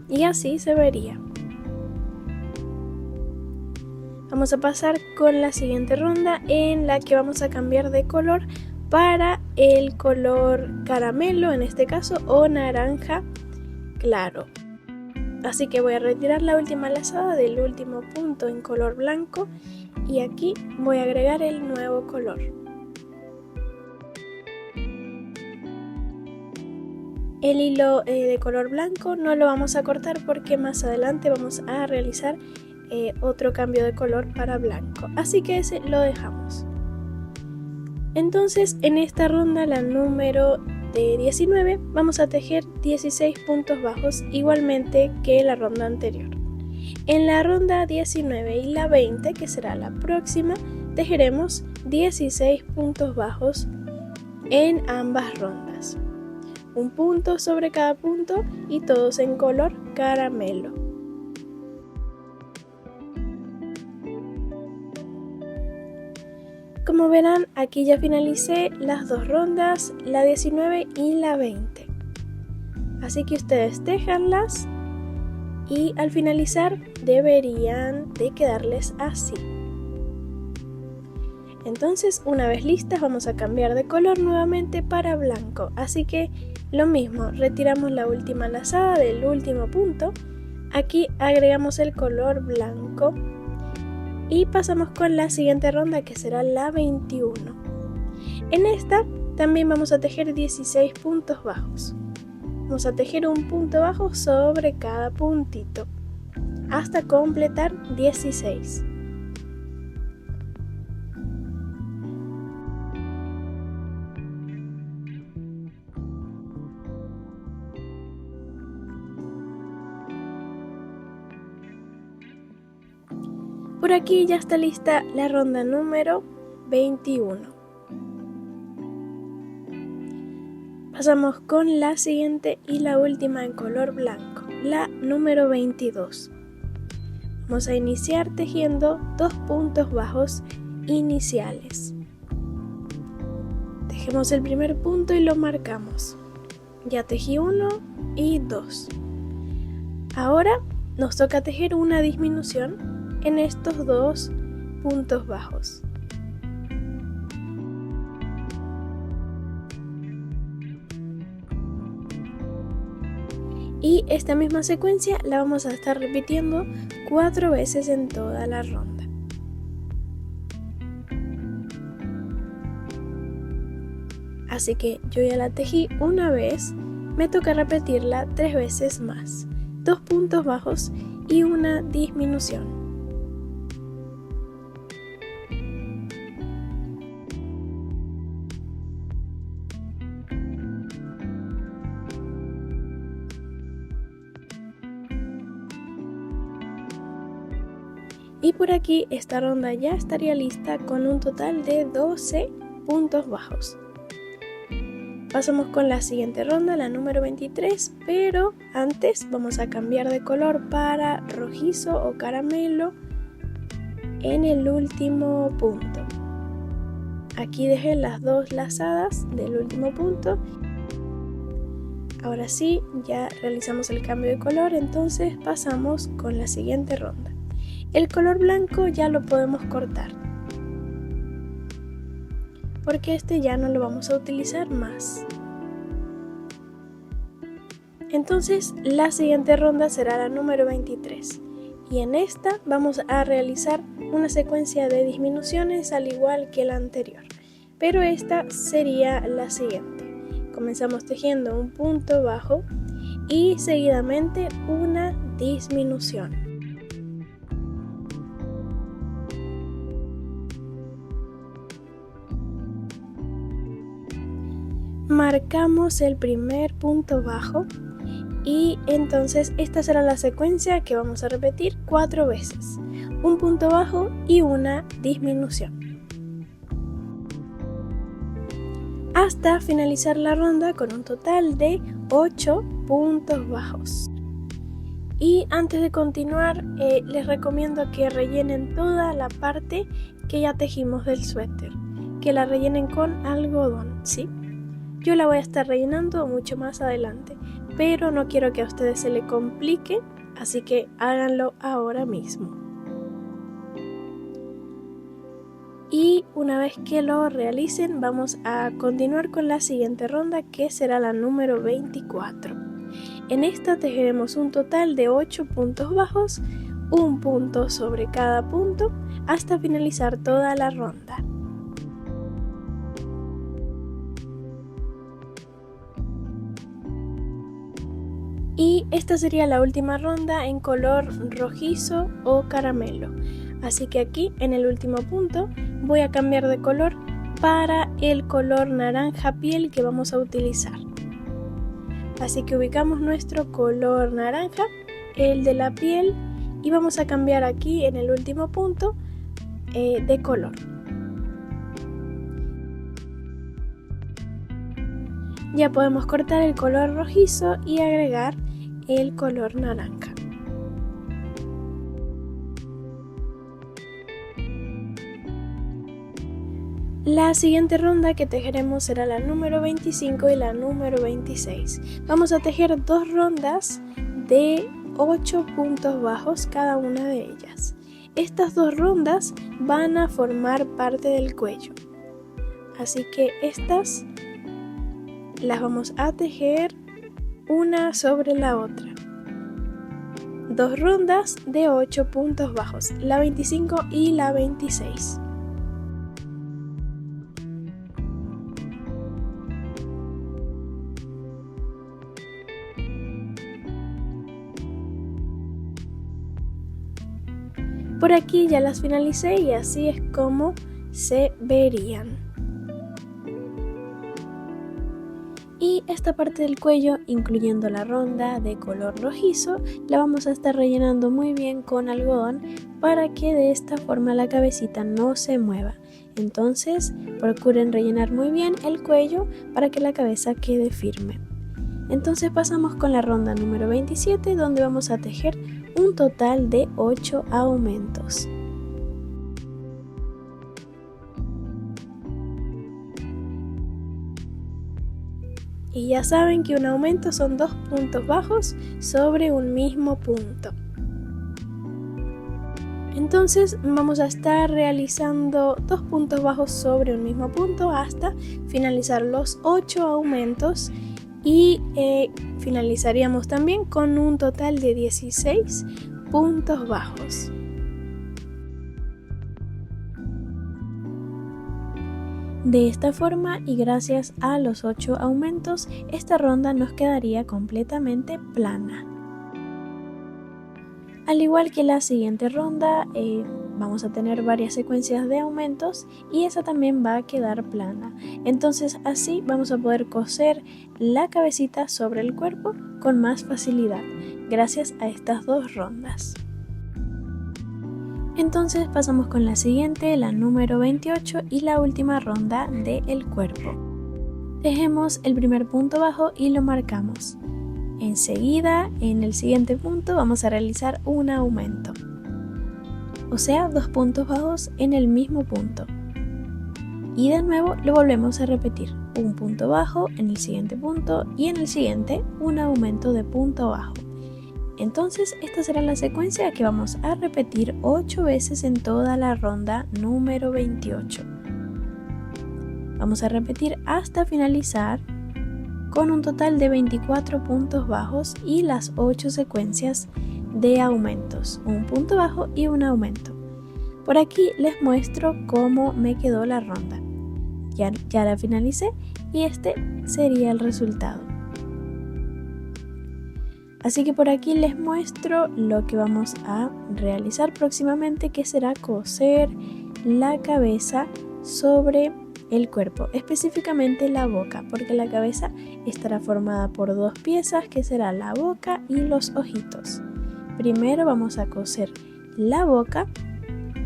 Y así se vería. Vamos a pasar con la siguiente ronda en la que vamos a cambiar de color para el color caramelo, en este caso, o naranja claro. Así que voy a retirar la última lazada del último punto en color blanco y aquí voy a agregar el nuevo color. El hilo de color blanco no lo vamos a cortar porque más adelante vamos a realizar otro cambio de color para blanco, así que ese lo dejamos. Entonces en esta ronda, la número 19, vamos a tejer 16 puntos bajos igualmente que la ronda anterior. En la ronda 19 y la 20, que será la próxima, tejeremos 16 puntos bajos en ambas rondas. Un punto sobre cada punto y todos en color caramelo. Como verán, aquí ya finalicé las dos rondas, la 19 y la 20. Así que ustedes tejanlas y al finalizar deberían de quedarles así. Entonces, una vez listas, vamos a cambiar de color nuevamente para blanco. Así que lo mismo, retiramos la última lazada del último punto. Aquí agregamos el color blanco. Y pasamos con la siguiente ronda, que será la 21. En esta también vamos a tejer 16 puntos bajos. Vamos a tejer un punto bajo sobre cada puntito hasta completar 16. Por aquí ya está lista la ronda número 21. Pasamos con la siguiente y la última en color blanco, la número 22. Vamos a iniciar tejiendo 2 puntos bajos iniciales. Tejemos el primer punto y lo marcamos. Ya tejí 1 y 2. Ahora nos toca tejer una disminución en estos 2 puntos bajos. Y esta misma secuencia la vamos a estar repitiendo 4 veces en toda la ronda. Así que yo ya la tejí una vez, me toca repetirla 3 veces más, 2 puntos bajos y una disminución. Y por aquí esta ronda ya estaría lista con un total de 12 puntos bajos. Pasamos con la siguiente ronda, la número 23, pero antes vamos a cambiar de color para rojizo o caramelo en el último punto. Aquí dejé las 2 lazadas del último punto. Ahora sí, ya realizamos el cambio de color, entonces pasamos con la siguiente ronda. El color blanco ya lo podemos cortar, porque este ya no lo vamos a utilizar más. Entonces la siguiente ronda será la número 23 y en esta vamos a realizar una secuencia de disminuciones al igual que la anterior, pero esta sería la siguiente. Comenzamos tejiendo un punto bajo y seguidamente una disminución. Marcamos el primer punto bajo y entonces esta será la secuencia que vamos a repetir 4 veces, un punto bajo y una disminución, hasta finalizar la ronda con un total de 8 puntos bajos. Y antes de continuar, les recomiendo que rellenen toda la parte que ya tejimos del suéter, que la rellenen con algodón, ¿sí? Yo la voy a estar rellenando mucho más adelante, pero no quiero que a ustedes se les complique, así que háganlo ahora mismo. Y una vez que lo realicen, vamos a continuar con la siguiente ronda, que será la número 24. En esta tejeremos un total de 8 puntos bajos, un punto sobre cada punto, hasta finalizar toda la ronda. Y esta sería la última ronda en color rojizo o caramelo. Así que aquí en el último punto voy a cambiar de color para el color naranja piel que vamos a utilizar. Así que ubicamos nuestro color naranja, el de la piel, y vamos a cambiar aquí en el último punto de color. Ya podemos cortar el color rojizo y agregar el color naranja. La siguiente ronda que tejeremos será la número 25 y la número 26. Vamos a tejer 2 rondas de 8 puntos bajos cada una de ellas. Estas 2 rondas van a formar parte del cuello, así que estas las vamos a tejer una sobre la otra. 2 rondas de 8 puntos bajos, la 25 y la 26. Por aquí ya las finalicé y así es como se verían. Y esta parte del cuello, incluyendo la ronda de color rojizo, la vamos a estar rellenando muy bien con algodón para que de esta forma la cabecita no se mueva. Entonces procuren rellenar muy bien el cuello para que la cabeza quede firme. Entonces pasamos con la ronda número 27, donde vamos a tejer un total de 8 aumentos. Y ya saben que un aumento son 2 puntos bajos sobre un mismo punto. Entonces vamos a estar realizando 2 puntos bajos sobre un mismo punto hasta finalizar los 8 aumentos y finalizaríamos también con un total de 16 puntos bajos. De esta forma y gracias a los 8 aumentos, esta ronda nos quedaría completamente plana. Al igual que la siguiente ronda, vamos a tener varias secuencias de aumentos y esa también va a quedar plana. Entonces así vamos a poder coser la cabecita sobre el cuerpo con más facilidad, gracias a estas 2 rondas. Entonces pasamos con la siguiente, la número 28 y la última ronda del cuerpo. Tejemos el primer punto bajo y lo marcamos. Enseguida, en el siguiente punto vamos a realizar un aumento, o sea, 2 puntos bajos en el mismo punto. Y de nuevo lo volvemos a repetir, un punto bajo en el siguiente punto y en el siguiente un aumento de punto bajo. Entonces esta será la secuencia que vamos a repetir 8 veces en toda la ronda número 28. Vamos a repetir hasta finalizar con un total de 24 puntos bajos y las 8 secuencias de aumentos, un punto bajo y un aumento. Por aquí les muestro cómo me quedó la ronda. Ya la finalicé y este sería el resultado. Así que por aquí les muestro lo que vamos a realizar próximamente, que será coser la cabeza sobre el cuerpo, específicamente la boca, porque la cabeza estará formada por 2 piezas, que será la boca y los ojitos. Primero vamos a coser la boca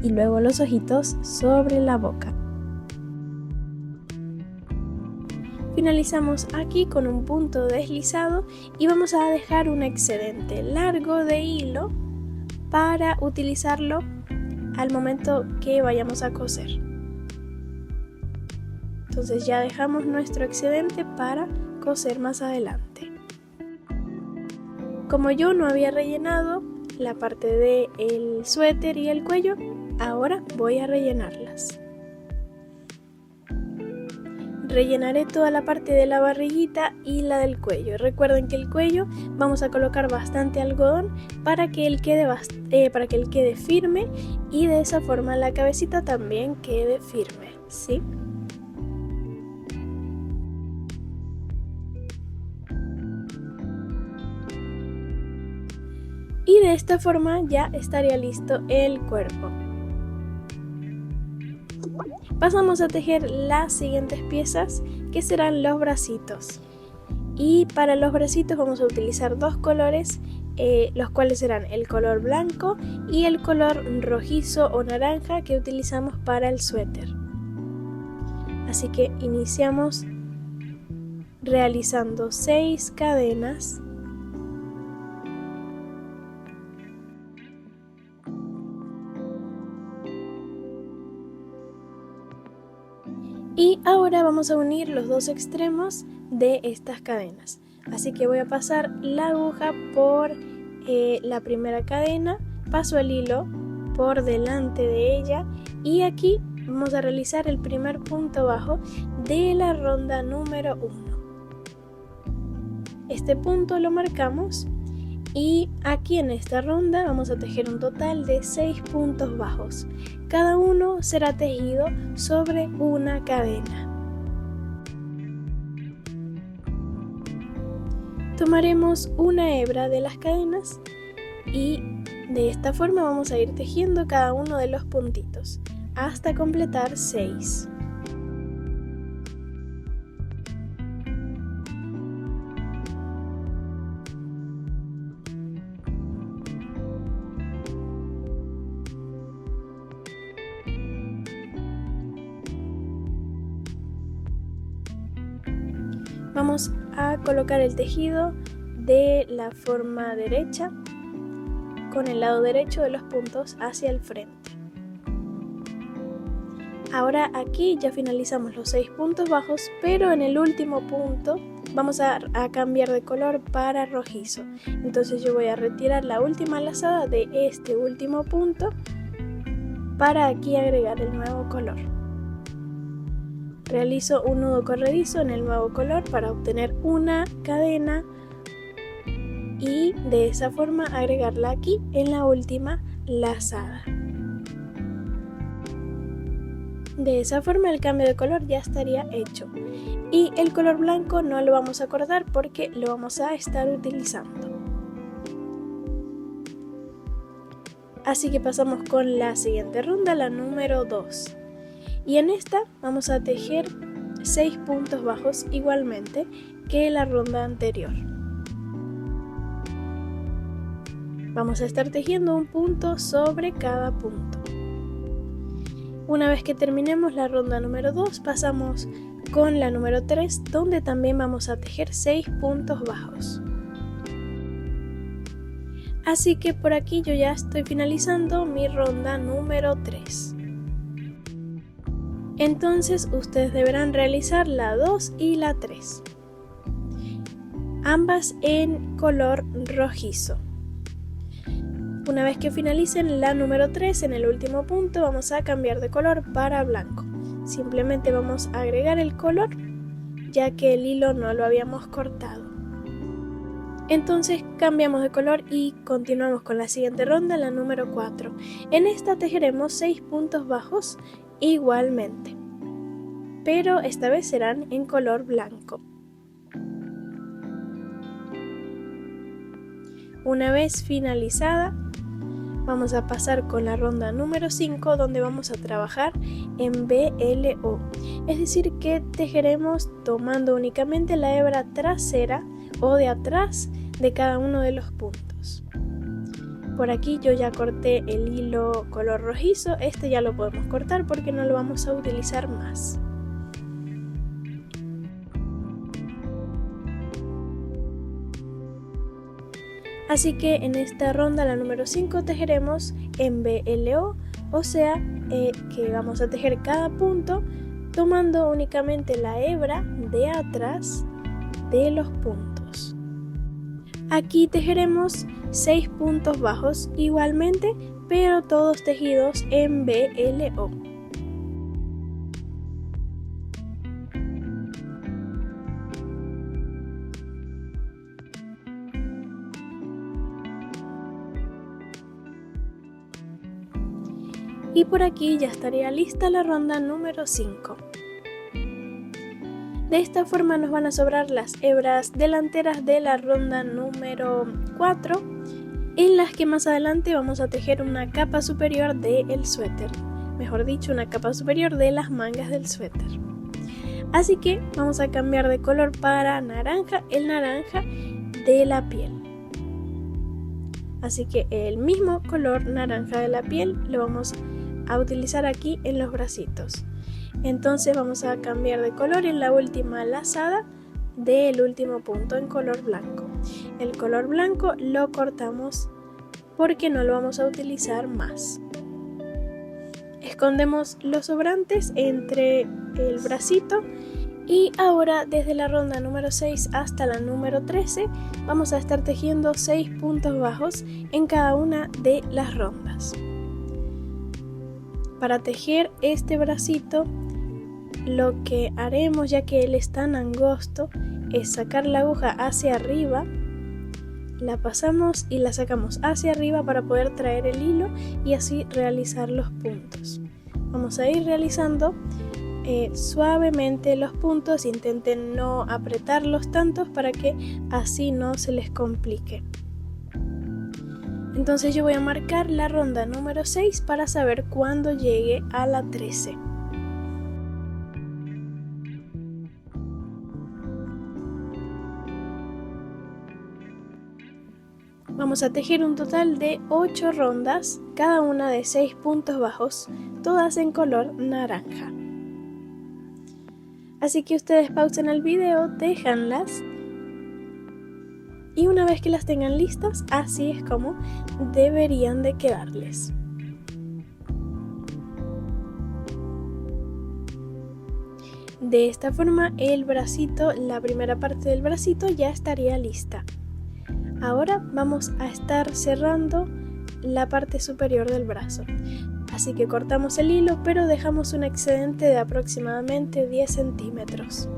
y luego los ojitos sobre la boca. Finalizamos aquí con un punto deslizado y vamos a dejar un excedente largo de hilo para utilizarlo al momento que vayamos a coser. Entonces ya dejamos nuestro excedente para coser más adelante. Como yo no había rellenado la parte del suéter y el cuello, ahora voy a rellenarlas. Rellenaré toda la parte de la barriguita y la del cuello. Recuerden que el cuello vamos a colocar bastante algodón para que él quede firme y de esa forma la cabecita también quede firme, ¿sí? Y de esta forma ya estaría listo el cuerpo. Pasamos a tejer las siguientes piezas, que serán los bracitos. Y para los bracitos vamos a utilizar 2 colores, los cuales serán el color blanco y el color rojizo o naranja que utilizamos para el suéter. Así que iniciamos realizando 6 cadenas. Y ahora vamos a unir los 2 extremos de estas cadenas. Así que voy a pasar la aguja por la primera cadena, paso el hilo por delante de ella y aquí vamos a realizar el primer punto bajo de la ronda número 1. Este punto lo marcamos y aquí en esta ronda vamos a tejer un total de 6 puntos bajos. Cada uno será tejido sobre una cadena. Tomaremos una hebra de las cadenas y de esta forma vamos a ir tejiendo cada uno de los puntitos hasta completar 6. Vamos a colocar el tejido de la forma derecha con el lado derecho de los puntos hacia el frente. Ahora aquí ya finalizamos los 6 puntos bajos, pero en el último punto vamos a cambiar de color para rojizo. Entonces yo voy a retirar la última lazada de este último punto para aquí agregar el nuevo color. Realizo un nudo corredizo en el nuevo color para obtener una cadena y de esa forma agregarla aquí en la última lazada. De esa forma el cambio de color ya estaría hecho. Y el color blanco no lo vamos a cortar porque lo vamos a estar utilizando. Así que pasamos con la siguiente ronda, la número 2. Y en esta vamos a tejer 6 puntos bajos igualmente que la ronda anterior. Vamos a estar tejiendo un punto sobre cada punto. Una vez que terminemos la ronda número 2, pasamos con la número 3, donde también vamos a tejer 6 puntos bajos. Así que por aquí yo ya estoy finalizando mi ronda número 3. Entonces ustedes deberán realizar la 2 y la 3, ambas en color rojizo. Una vez que finalicen la número 3, en el último punto vamos a cambiar de color para blanco. Simplemente vamos a agregar el color, ya que el hilo no lo habíamos cortado. Entonces cambiamos de color y continuamos con la siguiente ronda, la número 4. En esta tejeremos 6 puntos bajos igualmente, pero esta vez serán en color blanco. Una vez finalizada, vamos a pasar con la ronda número 5, donde vamos a trabajar en BLO. Es decir, que tejeremos tomando únicamente la hebra trasera o de atrás de cada uno de los puntos. Por aquí yo ya corté el hilo color rojizo, este ya lo podemos cortar porque no lo vamos a utilizar más. Así que en esta ronda, la número 5, tejeremos en BLO, o sea que vamos a tejer cada punto tomando únicamente la hebra de atrás de los puntos. Aquí tejeremos 6 puntos bajos igualmente, pero todos tejidos en BLO. Y por aquí ya estaría lista la ronda número 5. De esta forma nos van a sobrar las hebras delanteras de la ronda número 4, en las que más adelante vamos a tejer una capa superior del suéter, mejor dicho, una capa superior de las mangas del suéter. Así que vamos a cambiar de color para naranja, el naranja de la piel. Así que el mismo color naranja de la piel lo vamos a utilizar aquí en los bracitos. Entonces vamos a cambiar de color en la última lazada del último punto en color blanco. El color blanco lo cortamos porque no lo vamos a utilizar más. Escondemos los sobrantes entre el bracito y ahora desde la ronda número 6 hasta la número 13 vamos a estar tejiendo 6 puntos bajos en cada una de las rondas. Para tejer este bracito, lo que haremos, ya que él es tan angosto, es sacar la aguja hacia arriba, la pasamos y la sacamos hacia arriba para poder traer el hilo y así realizar los puntos. Vamos a ir realizando suavemente los puntos, intenten no apretarlos tantos para que así no se les complique. Entonces yo voy a marcar la ronda número 6 para saber cuándo llegue a la 13. Vamos a tejer un total de 8 rondas, cada una de 6 puntos bajos, todas en color naranja. Así que ustedes pausen el video, téjanlas y una vez que las tengan listas, así es como deberían de quedarles. De esta forma el bracito, la primera parte del bracito ya estaría lista. Ahora vamos a estar cerrando la parte superior del brazo. Así que cortamos el hilo, pero dejamos un excedente de aproximadamente 10 centímetros.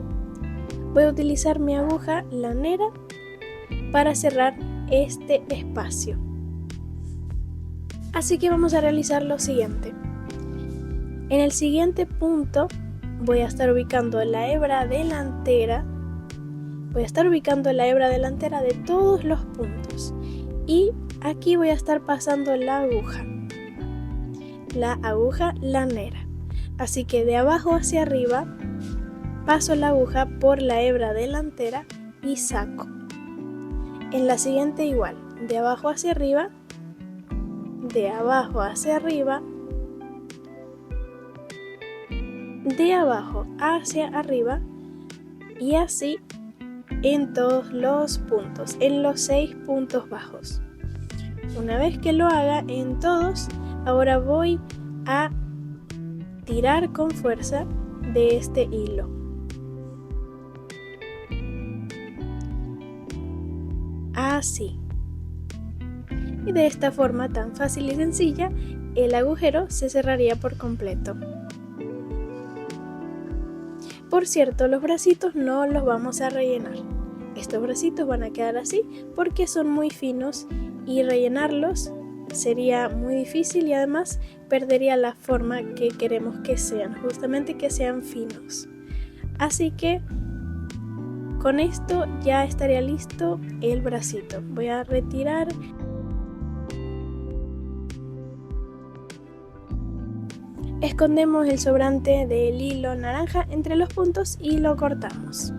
Voy a utilizar mi aguja lanera para cerrar este espacio. Así que vamos a realizar lo siguiente. En el siguiente punto voy a estar ubicando la hebra delantera. Voy a estar ubicando la hebra delantera de todos los puntos. Y aquí voy a estar pasando la aguja lanera. Así que de abajo hacia arriba paso la aguja por la hebra delantera y saco. En la siguiente igual, de abajo hacia arriba, de abajo hacia arriba, de abajo hacia arriba y así en todos los puntos, en los 6 puntos bajos. Una vez que lo haga en todos, ahora voy a tirar con fuerza de este hilo. Así. Y de esta forma tan fácil y sencilla, el agujero se cerraría por completo. Por cierto, los bracitos no los vamos a rellenar. Estos bracitos van a quedar así porque son muy finos y rellenarlos sería muy difícil y además perdería la forma que queremos que sean, justamente que sean finos. Así que con esto ya estaría listo el bracito. Voy a retirar. Escondemos el sobrante del hilo naranja entre los puntos y lo cortamos.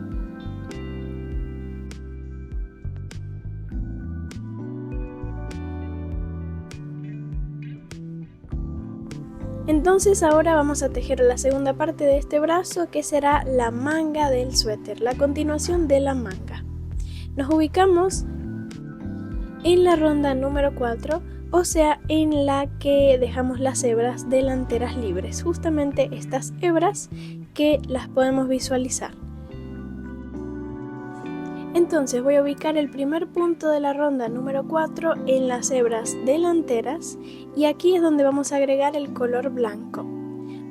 Entonces ahora vamos a tejer la segunda parte de este brazo, que será la manga del suéter, la continuación de la manga. Nos ubicamos en la ronda número 4, o sea, en la que dejamos las hebras delanteras libres, justamente estas hebras que las podemos visualizar. Entonces voy a ubicar el primer punto de la ronda número 4 en las hebras delanteras y aquí es donde vamos a agregar el color blanco.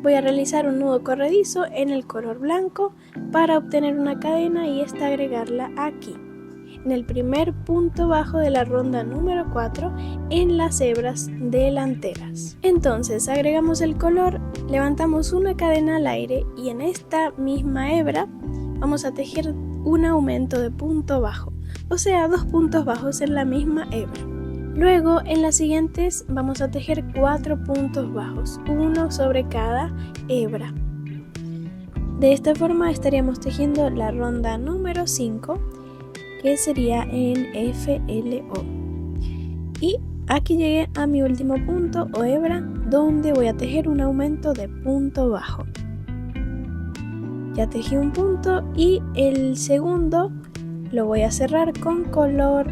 Voy a realizar un nudo corredizo en el color blanco para obtener una cadena y esta agregarla aquí, en el primer punto bajo de la ronda número 4 en las hebras delanteras. Entonces agregamos el color, levantamos una cadena al aire y en esta misma hebra vamos a tejer un aumento de punto bajo, o sea, 2 puntos bajos en la misma hebra. Luego en las siguientes vamos a tejer 4 puntos bajos, uno sobre cada hebra. De esta forma estaríamos tejiendo la ronda número 5, que sería en FLO. Y aquí llegué a mi último punto o hebra, donde voy a tejer un aumento de punto bajo. Ya tejí un punto y el segundo lo voy a cerrar con color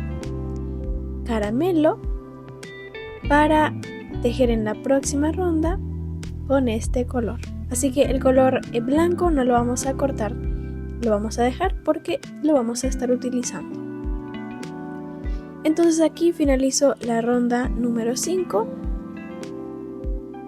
caramelo para tejer en la próxima ronda con este color. Así que el color blanco no lo vamos a cortar, lo vamos a dejar porque lo vamos a estar utilizando. Entonces aquí finalizo la ronda número 5.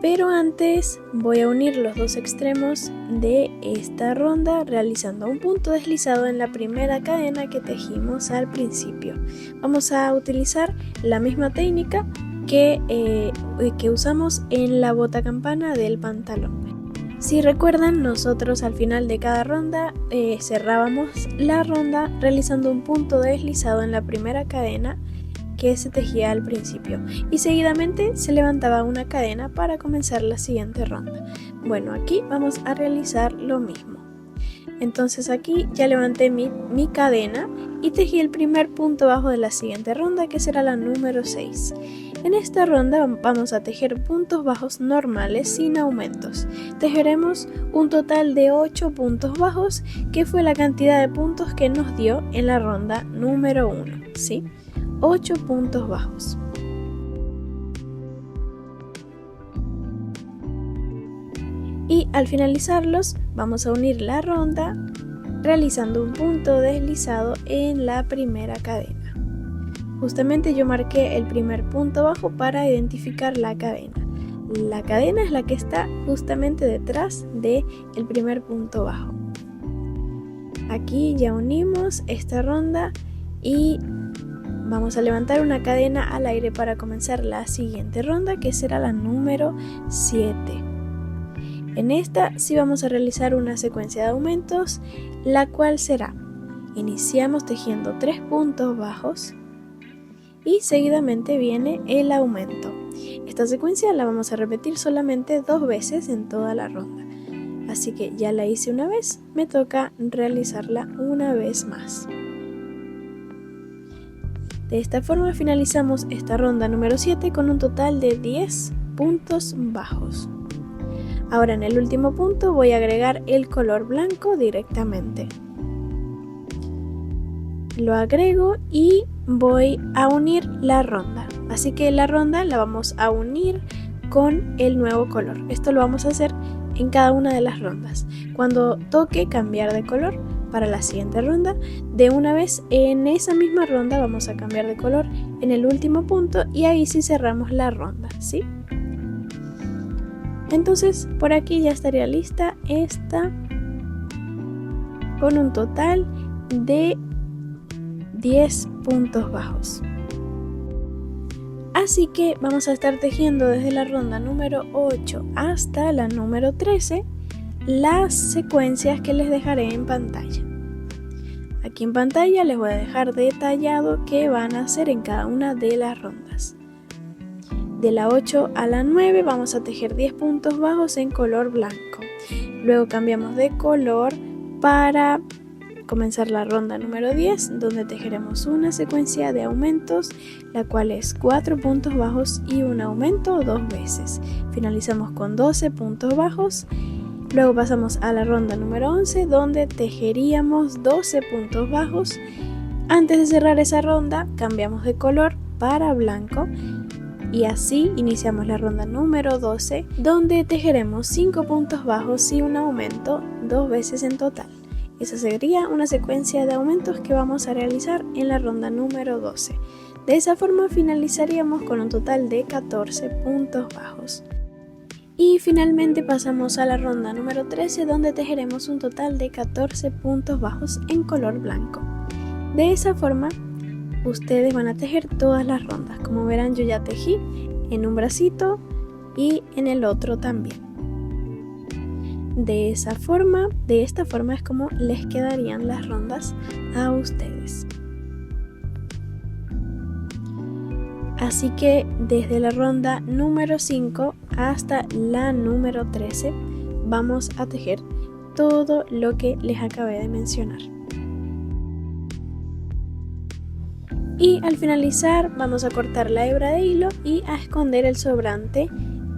Pero antes voy a unir los dos extremos de esta ronda realizando un punto deslizado en la primera cadena que tejimos al principio. Vamos a utilizar la misma técnica que usamos en la bota campana del pantalón. Si recuerdan, nosotros al final de cada ronda cerrábamos la ronda realizando un punto deslizado en la primera cadena que se tejía al principio y seguidamente se levantaba una cadena para comenzar la siguiente ronda. Bueno, aquí vamos a realizar lo mismo. Entonces aquí ya levanté mi cadena y tejí el primer punto bajo de la siguiente ronda, que será la número 6. En esta ronda vamos a tejer puntos bajos normales sin aumentos. Tejeremos un total de 8 puntos bajos, que fue la cantidad de puntos que nos dio en la ronda número 1, ¿sí? 8 puntos bajos. Y al finalizarlos vamos a unir la ronda realizando un punto deslizado en la primera cadena. Justamente yo marqué el primer punto bajo para identificar la cadena. La cadena es la que está justamente detrás del primer punto bajo. Aquí ya unimos esta ronda y vamos a levantar una cadena al aire para comenzar la siguiente ronda, que será la número 7. En esta sí vamos a realizar una secuencia de aumentos, la cual será: iniciamos tejiendo 3 puntos bajos y seguidamente viene el aumento. Esta secuencia la vamos a repetir solamente 2 veces en toda la ronda, así que ya la hice una vez, me toca realizarla una vez más. De esta forma finalizamos esta ronda número 7 con un total de 10 puntos bajos. Ahora en el último punto voy a agregar el color blanco directamente. Lo agrego y voy a unir la ronda. Así que la ronda la vamos a unir con el nuevo color. Esto lo vamos a hacer en cada una de las rondas. Cuando toque cambiar de color para la siguiente ronda, de una vez en esa misma ronda vamos a cambiar de color en el último punto y ahí sí cerramos la ronda, ¿sí? Entonces por aquí ya estaría lista esta con un total de 10 puntos bajos. Así que vamos a estar tejiendo desde la ronda número 8 hasta la número 13 las secuencias que les dejaré en pantalla. Aquí en pantalla les voy a dejar detallado qué van a hacer en cada una de las rondas. De la 8 a la 9 vamos a tejer 10 puntos bajos en color blanco. Luego cambiamos de color para comenzar la ronda número 10, donde tejeremos una secuencia de aumentos, la cual es 4 puntos bajos y un aumento 2 veces. Finalizamos con 12 puntos bajos. Luego pasamos a la ronda número 11, donde tejeríamos 12 puntos bajos. Antes de cerrar esa ronda, cambiamos de color para blanco. Y así iniciamos la ronda número 12, donde tejeremos 5 puntos bajos y un aumento 2 veces en total. Esa sería una secuencia de aumentos que vamos a realizar en la ronda número 12. De esa forma finalizaríamos con un total de 14 puntos bajos. Y finalmente pasamos a la ronda número 13, donde tejeremos un total de 14 puntos bajos en color blanco. De esa forma ustedes van a tejer todas las rondas. Como verán, yo ya tejí en un bracito y en el otro también. De esta forma es como les quedarían las rondas a ustedes. Así que desde la ronda número 5 hasta la número 13 vamos a tejer todo lo que les acabé de mencionar. Y al finalizar vamos a cortar la hebra de hilo y a esconder el sobrante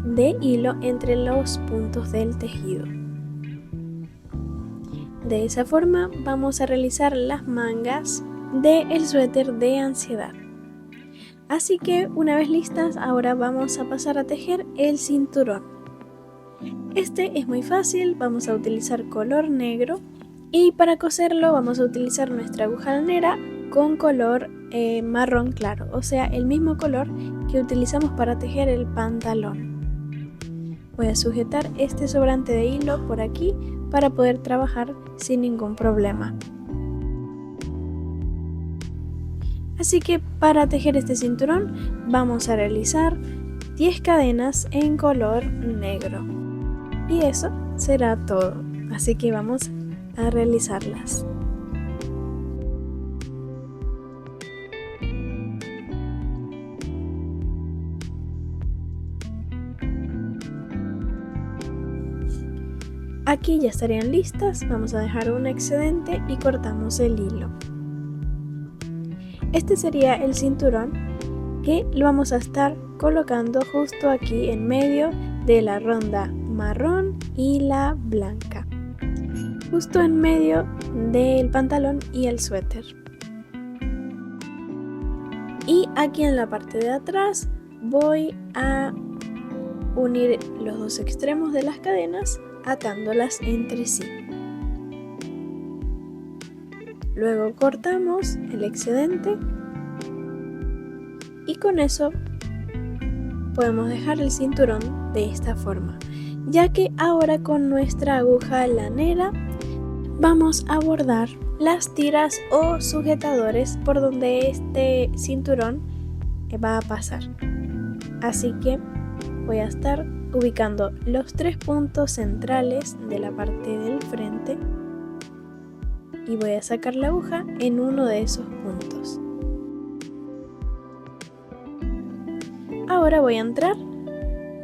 de hilo entre los puntos del tejido. De esa forma vamos a realizar las mangas del suéter de ansiedad. Así que una vez listas, ahora vamos a pasar a tejer el cinturón. Este es muy fácil, vamos a utilizar color negro y para coserlo vamos a utilizar nuestra aguja lanera con color marrón claro, o sea, el mismo color que utilizamos para tejer el pantalón. Voy a sujetar este sobrante de hilo por aquí para poder trabajar sin ningún problema. Así que para tejer este cinturón vamos a realizar 10 cadenas en color negro. Y eso será todo. Así que vamos a realizarlas. Aquí ya estarían listas, vamos a dejar un excedente y cortamos el hilo. Este sería el cinturón que lo vamos a estar colocando justo aquí en medio de la ronda marrón y la blanca, justo en medio del pantalón y el suéter. Y aquí en la parte de atrás voy a unir los dos extremos de las cadenas atándolas entre sí. Luego cortamos el excedente y con eso podemos dejar el cinturón de esta forma, ya que ahora con nuestra aguja lanera vamos a bordar las tiras o sujetadores por donde este cinturón va a pasar. Así que voy a estar ubicando los 3 puntos centrales de la parte del frente y voy a sacar la aguja en uno de esos puntos. Ahora voy a entrar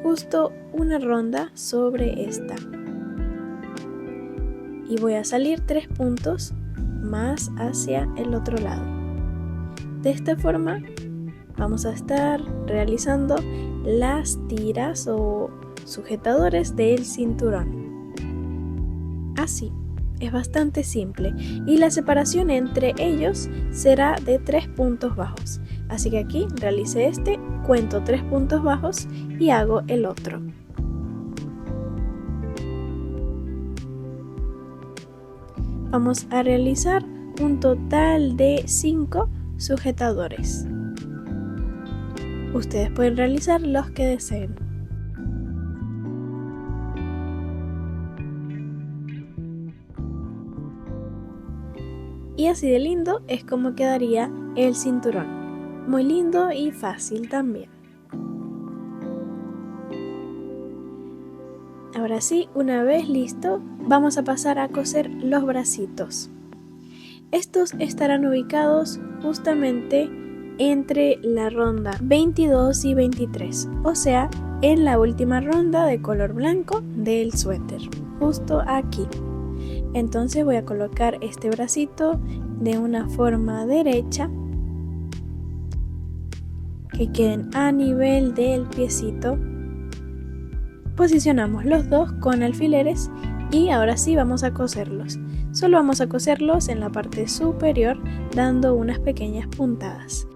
justo una ronda sobre esta y voy a salir 3 puntos más hacia el otro lado. De esta forma vamos a estar realizando las tiras o sujetadores del cinturón. Así, es bastante simple y la separación entre ellos será de 3 puntos bajos. Así que aquí realicé este, cuento 3 puntos bajos y hago el otro. Vamos a realizar un total de 5 sujetadores. Ustedes pueden realizar los que deseen. Y así de lindo es como quedaría el cinturón. Muy lindo y fácil también. Ahora sí, una vez listo, vamos a pasar a coser los bracitos. Estos estarán ubicados justamente entre la ronda 22 y 23, o sea, en la última ronda de color blanco del suéter, justo aquí. Entonces voy a colocar este bracito de una forma derecha, que queden a nivel del piecito. Posicionamos los dos con alfileres y ahora sí vamos a coserlos. Solo vamos a coserlos en la parte superior dando unas pequeñas puntadas.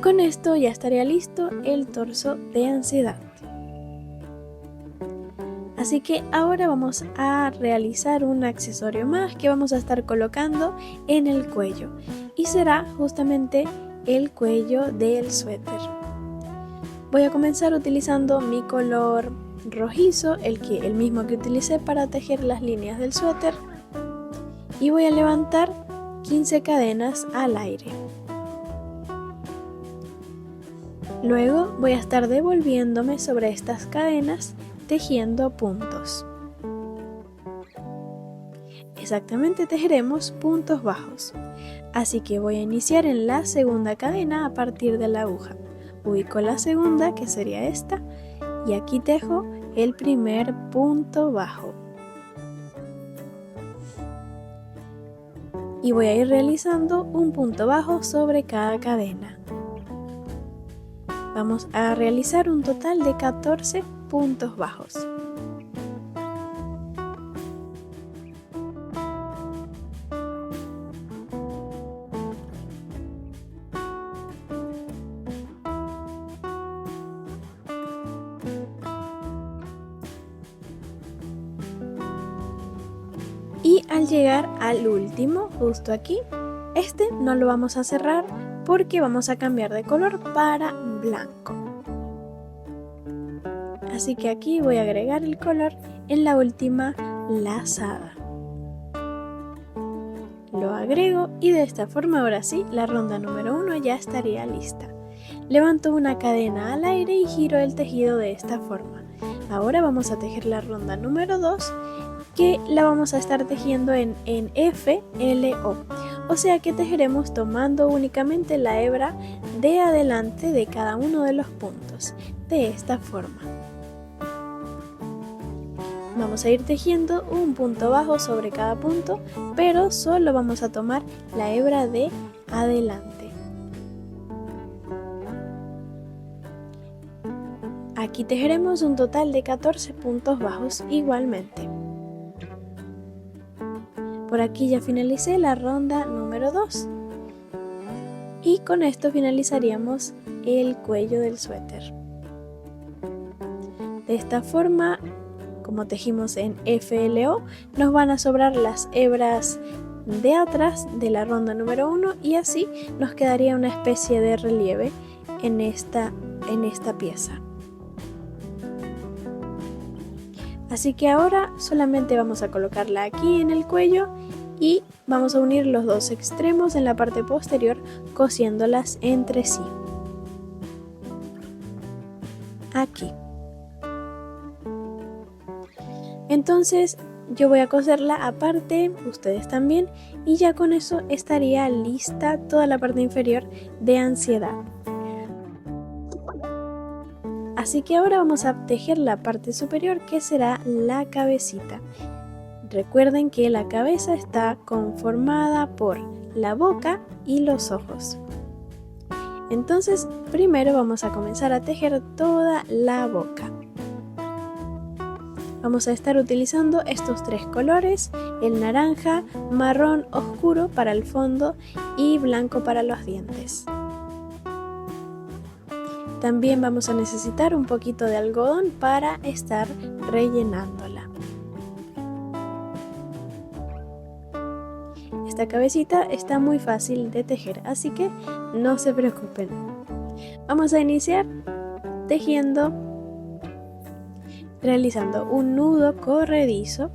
Con esto ya estaría listo el torso de Ansiedad. Así que ahora vamos a realizar un accesorio más que vamos a estar colocando en el cuello y será justamente el cuello del suéter. Voy a comenzar utilizando mi color rojizo, el mismo que utilicé para tejer las líneas del suéter, y voy a levantar 15 cadenas al aire. Luego voy a estar devolviéndome sobre estas cadenas tejiendo puntos. Exactamente tejeremos puntos bajos, así que voy a iniciar en la segunda cadena a partir de la aguja. Ubico la segunda, que sería esta, y aquí tejo el primer punto bajo. Y voy a ir realizando un punto bajo sobre cada cadena. Vamos a realizar un total de 14 puntos bajos. Y al llegar al último, justo aquí, este no lo vamos a cerrar porque vamos a cambiar de color para blanco. Así que aquí voy a agregar el color en la última lazada. Lo agrego y de esta forma ahora sí la ronda número 1 ya estaría lista. Levanto una cadena al aire y giro el tejido de esta forma. Ahora vamos a tejer la ronda número 2, que la vamos a estar tejiendo en FLO. O sea que tejeremos tomando únicamente la hebra de adelante de cada uno de los puntos, de esta forma. Vamos a ir tejiendo un punto bajo sobre cada punto, pero solo vamos a tomar la hebra de adelante. Aquí tejeremos un total de 14 puntos bajos igualmente. Por aquí ya finalicé la ronda número 2. Y con esto finalizaríamos el cuello del suéter. De esta forma, como tejimos en FLO, nos van a sobrar las hebras de atrás de la ronda número 1 y así nos quedaría una especie de relieve en esta en esta pieza. Así que ahora solamente vamos a colocarla aquí en el cuello y vamos a unir los dos extremos en la parte posterior cosiéndolas entre sí. Aquí. Entonces yo voy a coserla aparte, ustedes también, y ya con eso estaría lista toda la parte inferior de Ansiedad. Así que ahora vamos a tejer la parte superior, que será la cabecita. Recuerden que la cabeza está conformada por la boca y los ojos. Entonces primero vamos a comenzar a tejer toda la boca. Vamos a estar utilizando estos tres colores: el naranja, marrón oscuro para el fondo y blanco para los dientes. También vamos a necesitar un poquito de algodón para estar rellenándola. Esta cabecita está muy fácil de tejer, así que no se preocupen. Vamos a iniciar tejiendo, realizando un nudo corredizo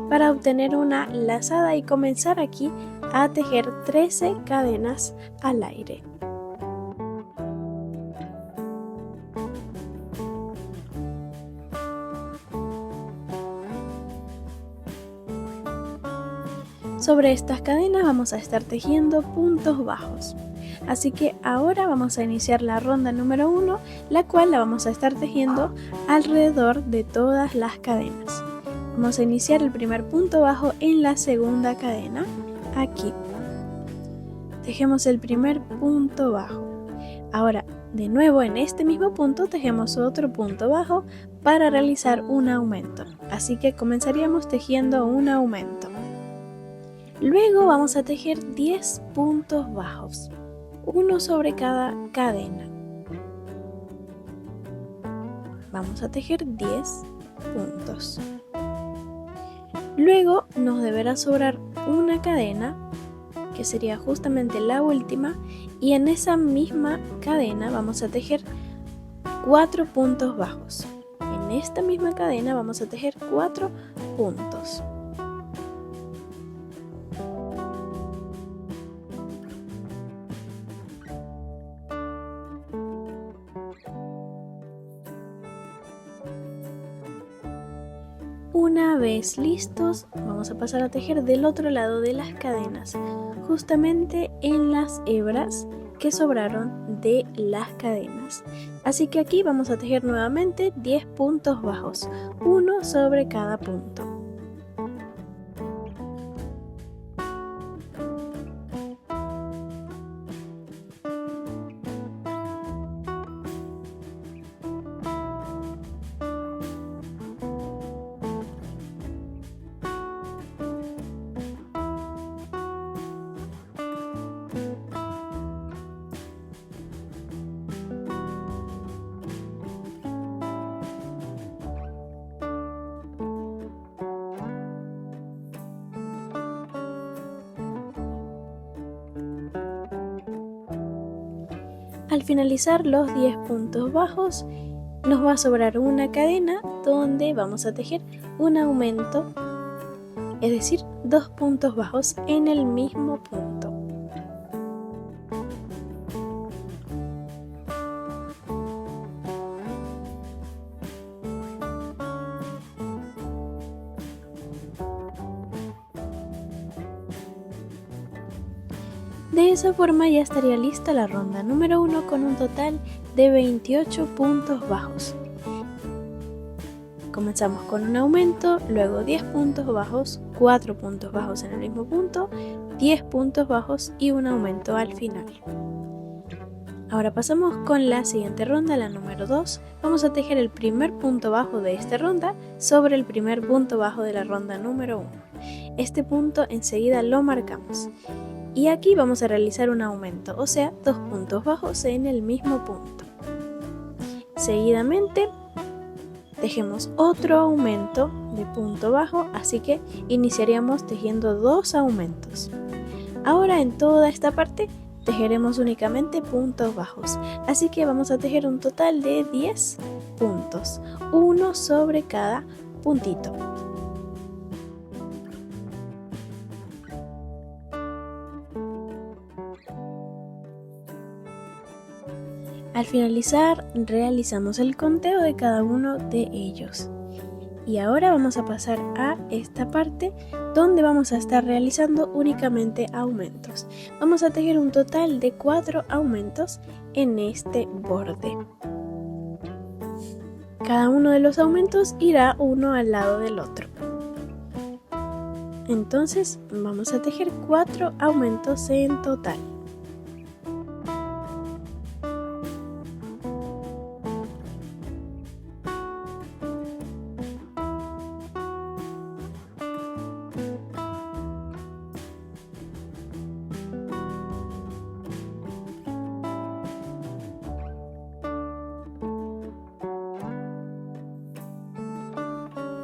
para obtener una lazada y comenzar aquí a tejer 13 cadenas al aire. Sobre estas cadenas vamos a estar tejiendo puntos bajos. Así que ahora vamos a iniciar la ronda número 1, la cual la vamos a estar tejiendo alrededor de todas las cadenas. Vamos a iniciar el primer punto bajo en la segunda cadena, aquí. Tejemos el primer punto bajo. Ahora, de nuevo en este mismo punto tejemos otro punto bajo para realizar un aumento. Así que comenzaríamos tejiendo un aumento. Luego vamos a tejer 10 puntos bajos, uno sobre cada cadena. Vamos a tejer 10 puntos. Luego nos deberá sobrar una cadena, que sería justamente la última, y en esa misma cadena vamos a tejer 4 puntos bajos. En esta misma cadena vamos a tejer 4 puntos. Una vez listos, vamos a pasar a tejer del otro lado de las cadenas, justamente en las hebras que sobraron de las cadenas. Así que aquí vamos a tejer nuevamente 10 puntos bajos, uno sobre cada punto. Al finalizar los 10 puntos bajos, nos va a sobrar una cadena donde vamos a tejer un aumento, es decir, 2 puntos bajos en el mismo punto. De esa forma ya estaría lista la ronda número 1 con un total de 28 puntos bajos. Comenzamos con un aumento, luego 10 puntos bajos, 4 puntos bajos en el mismo punto, 10 puntos bajos y un aumento al final. Ahora pasamos con la siguiente ronda, la número 2. Vamos a tejer el primer punto bajo de esta ronda sobre el primer punto bajo de la ronda número 1. Este punto enseguida lo marcamos. Y aquí vamos a realizar un aumento, o sea, 2 puntos bajos en el mismo punto. Seguidamente tejemos otro aumento de punto bajo, así que iniciaríamos tejiendo 2 aumentos. Ahora en toda esta parte tejeremos únicamente puntos bajos, así que vamos a tejer un total de 10 puntos, uno sobre cada puntito. Al finalizar, realizamos el conteo de cada uno de ellos. Y ahora vamos a pasar a esta parte donde vamos a estar realizando únicamente aumentos. Vamos a tejer un total de 4 aumentos en este borde. Cada uno de los aumentos irá uno al lado del otro. Entonces vamos a tejer 4 aumentos en total.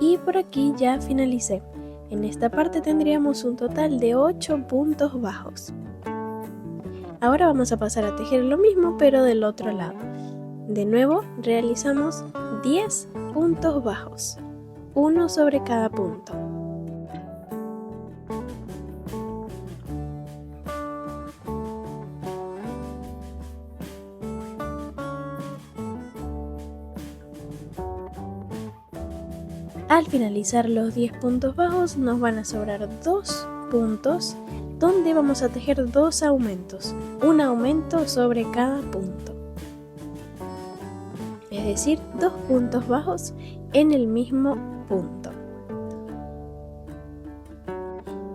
Y por aquí ya finalicé. En esta parte tendríamos un total de 8 puntos bajos. Ahora vamos a pasar a tejer lo mismo pero del otro lado. De nuevo realizamos 10 puntos bajos, uno sobre cada punto. Al finalizar los 10 puntos bajos nos van a sobrar 2 puntos donde vamos a tejer 2 aumentos, un aumento sobre cada punto. Es decir, 2 puntos bajos en el mismo punto.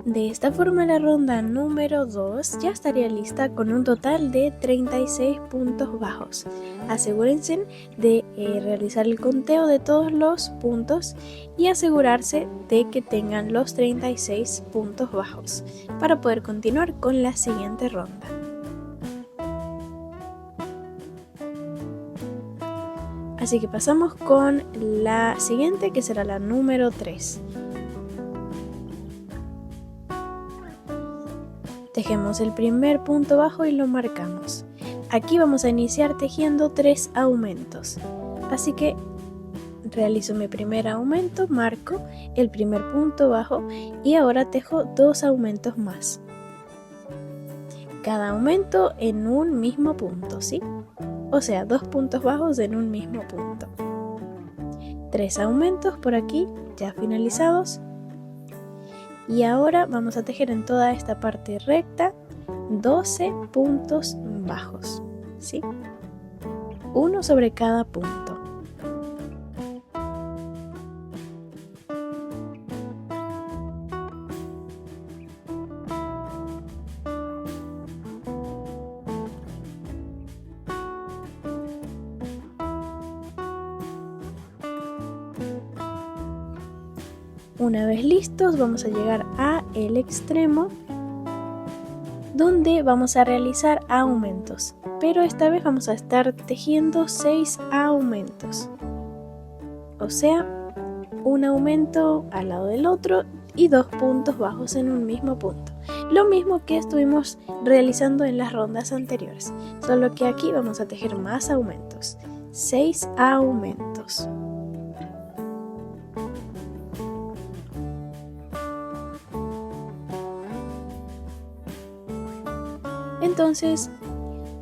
De esta forma la ronda número 2 ya estaría lista con un total de 36 puntos bajos. Asegúrense de realizar el conteo de todos los puntos y asegurarse de que tengan los 36 puntos bajos para poder continuar con la siguiente ronda. Así que pasamos con la siguiente, que será la número 3. Tejemos el primer punto bajo y lo marcamos. Aquí vamos a iniciar tejiendo 3 aumentos. Así que realizo mi primer aumento, marco el primer punto bajo y ahora tejo 2 aumentos más. Cada aumento en un mismo punto, ¿sí? O sea, 2 puntos bajos en un mismo punto. 3 aumentos por aquí, ya finalizados. Y ahora vamos a tejer en toda esta parte recta 12 puntos bajos, ¿sí? Uno sobre cada punto. Una vez listos, vamos a llegar a el extremo donde vamos a realizar aumentos, pero esta vez vamos a estar tejiendo 6 aumentos, o sea, un aumento al lado del otro y 2 puntos bajos en un mismo punto, lo mismo que estuvimos realizando en las rondas anteriores, solo que aquí vamos a tejer más aumentos, 6 aumentos. Entonces,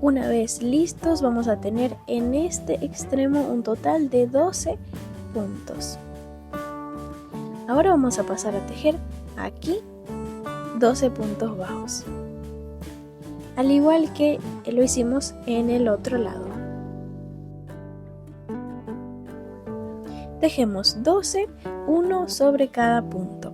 una vez listos, vamos a tener en este extremo un total de 12 puntos. Ahora vamos a pasar a tejer aquí 12 puntos bajos, al igual que lo hicimos en el otro lado. Tejemos 12, uno sobre cada punto.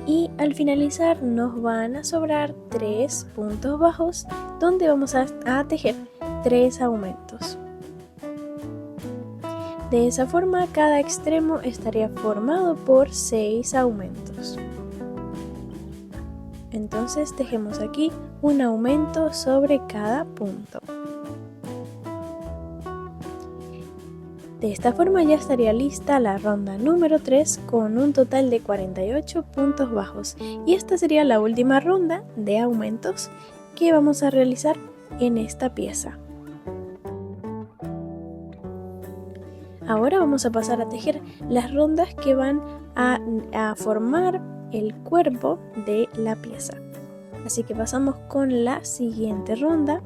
Y al finalizar nos van a sobrar 3 puntos bajos donde vamos a tejer 3 aumentos. De esa forma cada extremo estaría formado por 6 aumentos. Entonces tejemos aquí un aumento sobre cada punto. De esta forma ya estaría lista la ronda número 3 con un total de 48 puntos bajos. Y esta sería la última ronda de aumentos que vamos a realizar en esta pieza. Ahora vamos a pasar a tejer las rondas que van a formar el cuerpo de la pieza. Así que pasamos con la siguiente ronda,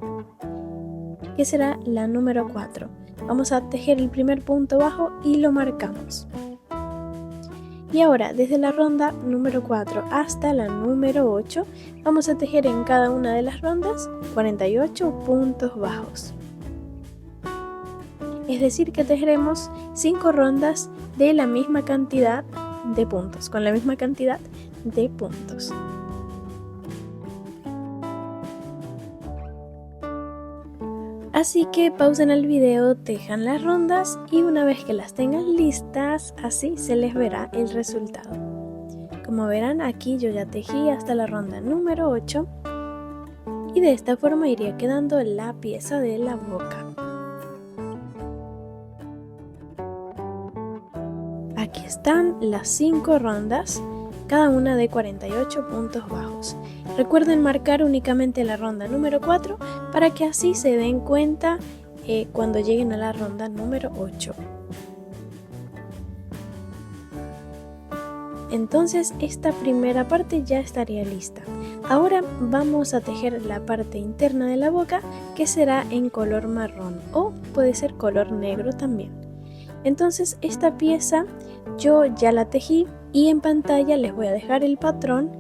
que será la número 4. Vamos a tejer el primer punto bajo y lo marcamos. Y ahora, desde la ronda número 4 hasta la número 8, vamos a tejer en cada una de las rondas 48 puntos bajos. Es decir, que tejeremos 5 rondas de la misma cantidad de puntos, con la misma cantidad de puntos. Así que pausen el video, tejan las rondas y una vez que las tengan listas, así se les verá el resultado. Como verán, aquí yo ya tejí hasta la ronda número 8 y de esta forma iría quedando la pieza de la boca. Aquí están las 5 rondas, cada una de 48 puntos bajos. Recuerden marcar únicamente la ronda número 4 para que así se den cuenta cuando lleguen a la ronda número 8. Entonces esta primera parte ya estaría lista. Ahora vamos a tejer la parte interna de la boca, que será en color marrón o puede ser color negro también. Entonces esta pieza yo ya la tejí y en pantalla les voy a dejar el patrón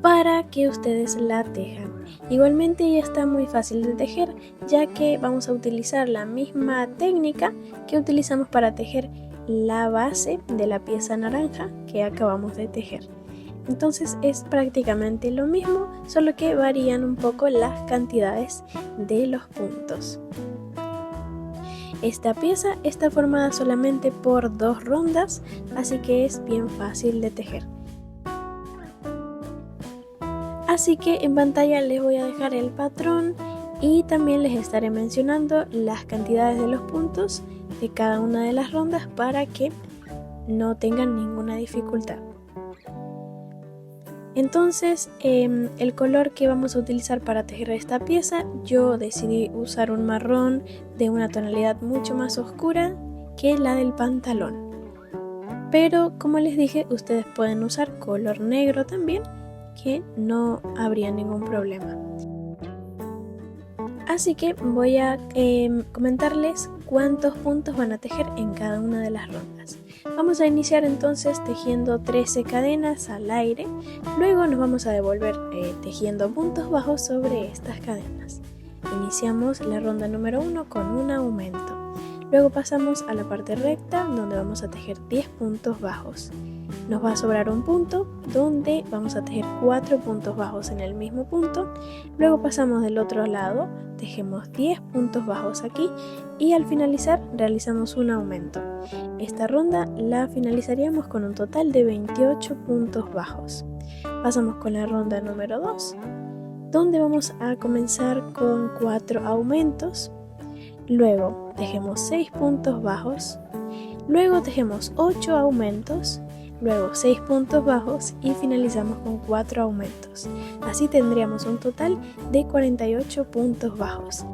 para que ustedes la tejan. Igualmente ya está muy fácil de tejer, ya que vamos a utilizar la misma técnica que utilizamos para tejer la base de la pieza naranja que acabamos de tejer. Entonces es prácticamente lo mismo, solo que varían un poco las cantidades de los puntos. Esta pieza está formada solamente por 2 rondas, así que es bien fácil de tejer. Así que en pantalla les voy a dejar el patrón y también les estaré mencionando las cantidades de los puntos de cada una de las rondas para que no tengan ninguna dificultad. Entonces el color que vamos a utilizar para tejer esta pieza, yo decidí usar un marrón de una tonalidad mucho más oscura que la del pantalón. Pero como les dije, ustedes pueden usar color negro también, que no habría ningún problema. Así que voy a comentarles cuántos puntos van a tejer en cada una de las rondas. Vamos a iniciar entonces tejiendo 13 cadenas al aire, luego nos vamos a devolver tejiendo puntos bajos sobre estas cadenas. Iniciamos la ronda número 1 con un aumento, luego pasamos a la parte recta donde vamos a tejer 10 puntos bajos. Nos va a sobrar un punto donde vamos a tejer 4 puntos bajos en el mismo punto, luego pasamos del otro lado, tejemos 10 puntos bajos aquí y al finalizar realizamos un aumento. Esta ronda la finalizaríamos con un total de 28 puntos bajos. Pasamos con la ronda número 2, donde vamos a comenzar con 4 aumentos, luego tejemos 6 puntos bajos, luego tejemos 8 aumentos, luego 6 puntos bajos y finalizamos con 4 aumentos. Así tendríamos un total de 48 puntos bajos.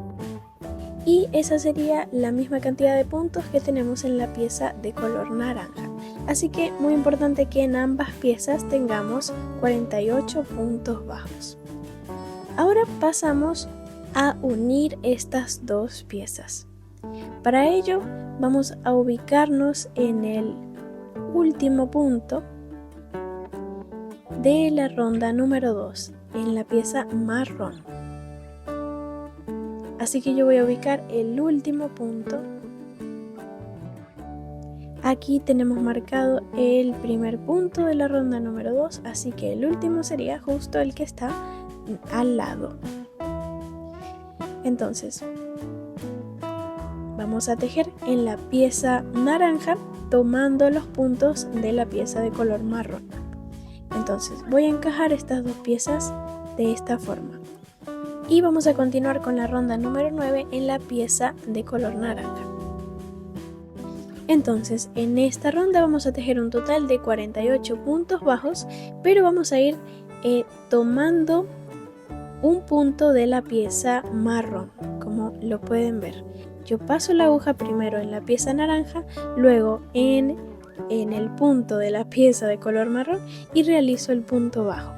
Y esa sería la misma cantidad de puntos que tenemos en la pieza de color naranja. Así que muy importante que en ambas piezas tengamos 48 puntos bajos. Ahora pasamos a unir estas dos piezas. Para ello vamos a ubicarnos en el último punto de la ronda número 2 en la pieza marrón. Así que yo voy a ubicar el último punto. Aquí tenemos marcado el primer punto de la ronda número 2, así que el último sería justo el que está al lado. Entonces vamos a tejer en la pieza naranja tomando los puntos de la pieza de color marrón. Entonces voy a encajar estas dos piezas de esta forma y vamos a continuar con la ronda número 9 en la pieza de color naranja. Entonces, en esta ronda vamos a tejer un total de 48 puntos bajos, pero vamos a ir tomando un punto de la pieza marrón, como lo pueden ver. Yo paso la aguja primero en la pieza naranja, luego en el punto de la pieza de color marrón y realizo el punto bajo.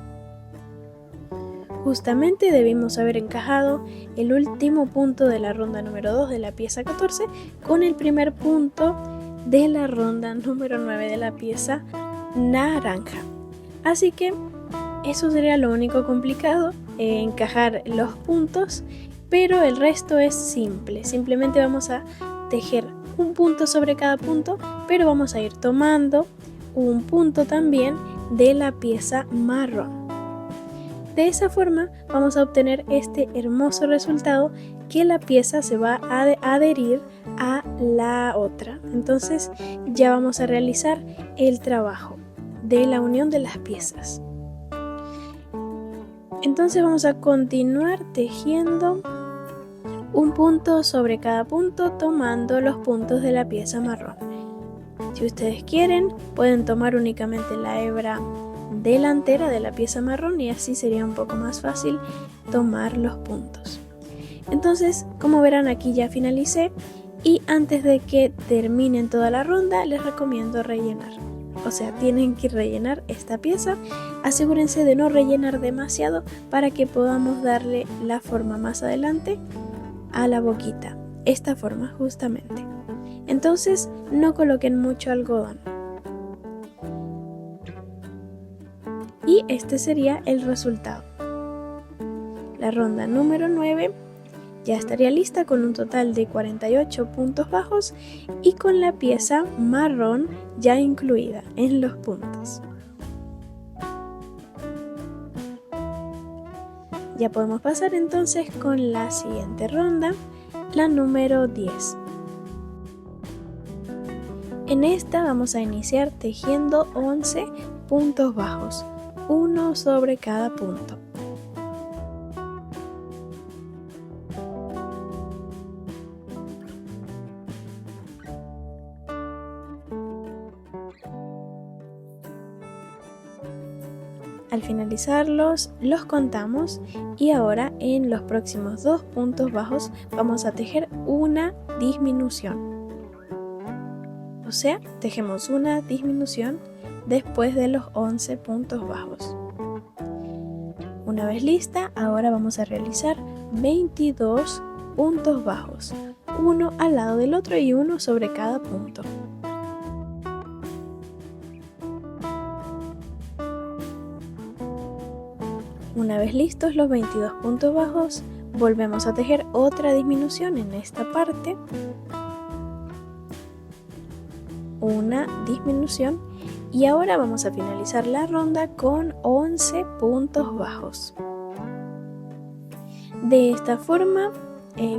Justamente debimos haber encajado el último punto de la ronda número 2 de la pieza 14 con el primer punto de la ronda número 9 de la pieza naranja. Así que eso sería lo único complicado, encajar los puntos, pero el resto es simple. Simplemente vamos a tejer un punto sobre cada punto, pero vamos a ir tomando un punto también de la pieza marrón. De esa forma vamos a obtener este hermoso resultado, que la pieza se va a adherir a la otra. Entonces ya vamos a realizar el trabajo de la unión de las piezas. Entonces vamos a continuar tejiendo un punto sobre cada punto, tomando los puntos de la pieza marrón. Si ustedes quieren, pueden tomar únicamente la hebra delantera de la pieza marrón y así sería un poco más fácil tomar los puntos. Entonces, como verán, aquí ya finalicé, y antes de que terminen toda la ronda les recomiendo rellenar. O sea, tienen que rellenar esta pieza. Asegúrense de no rellenar demasiado para que podamos darle la forma más adelante a la boquita. Esta forma justamente. Entonces no coloquen mucho algodón. Y este sería el resultado. La ronda número 9 ya estaría lista con un total de 48 puntos bajos y con la pieza marrón ya incluida en los puntos. Ya podemos pasar entonces con la siguiente ronda, la número 10. En esta vamos a iniciar tejiendo 11 puntos bajos, uno sobre cada punto. Al finalizarlos, los contamos y ahora en los próximos 2 puntos bajos vamos a tejer una disminución. O sea, tejemos una disminución después de los 11 puntos bajos. Una vez lista, ahora vamos a realizar 22 puntos bajos, uno al lado del otro y uno sobre cada punto. Una vez listos los 22 puntos bajos, volvemos a tejer otra disminución en esta parte, una disminución, y ahora vamos a finalizar la ronda con 11 puntos bajos. De esta forma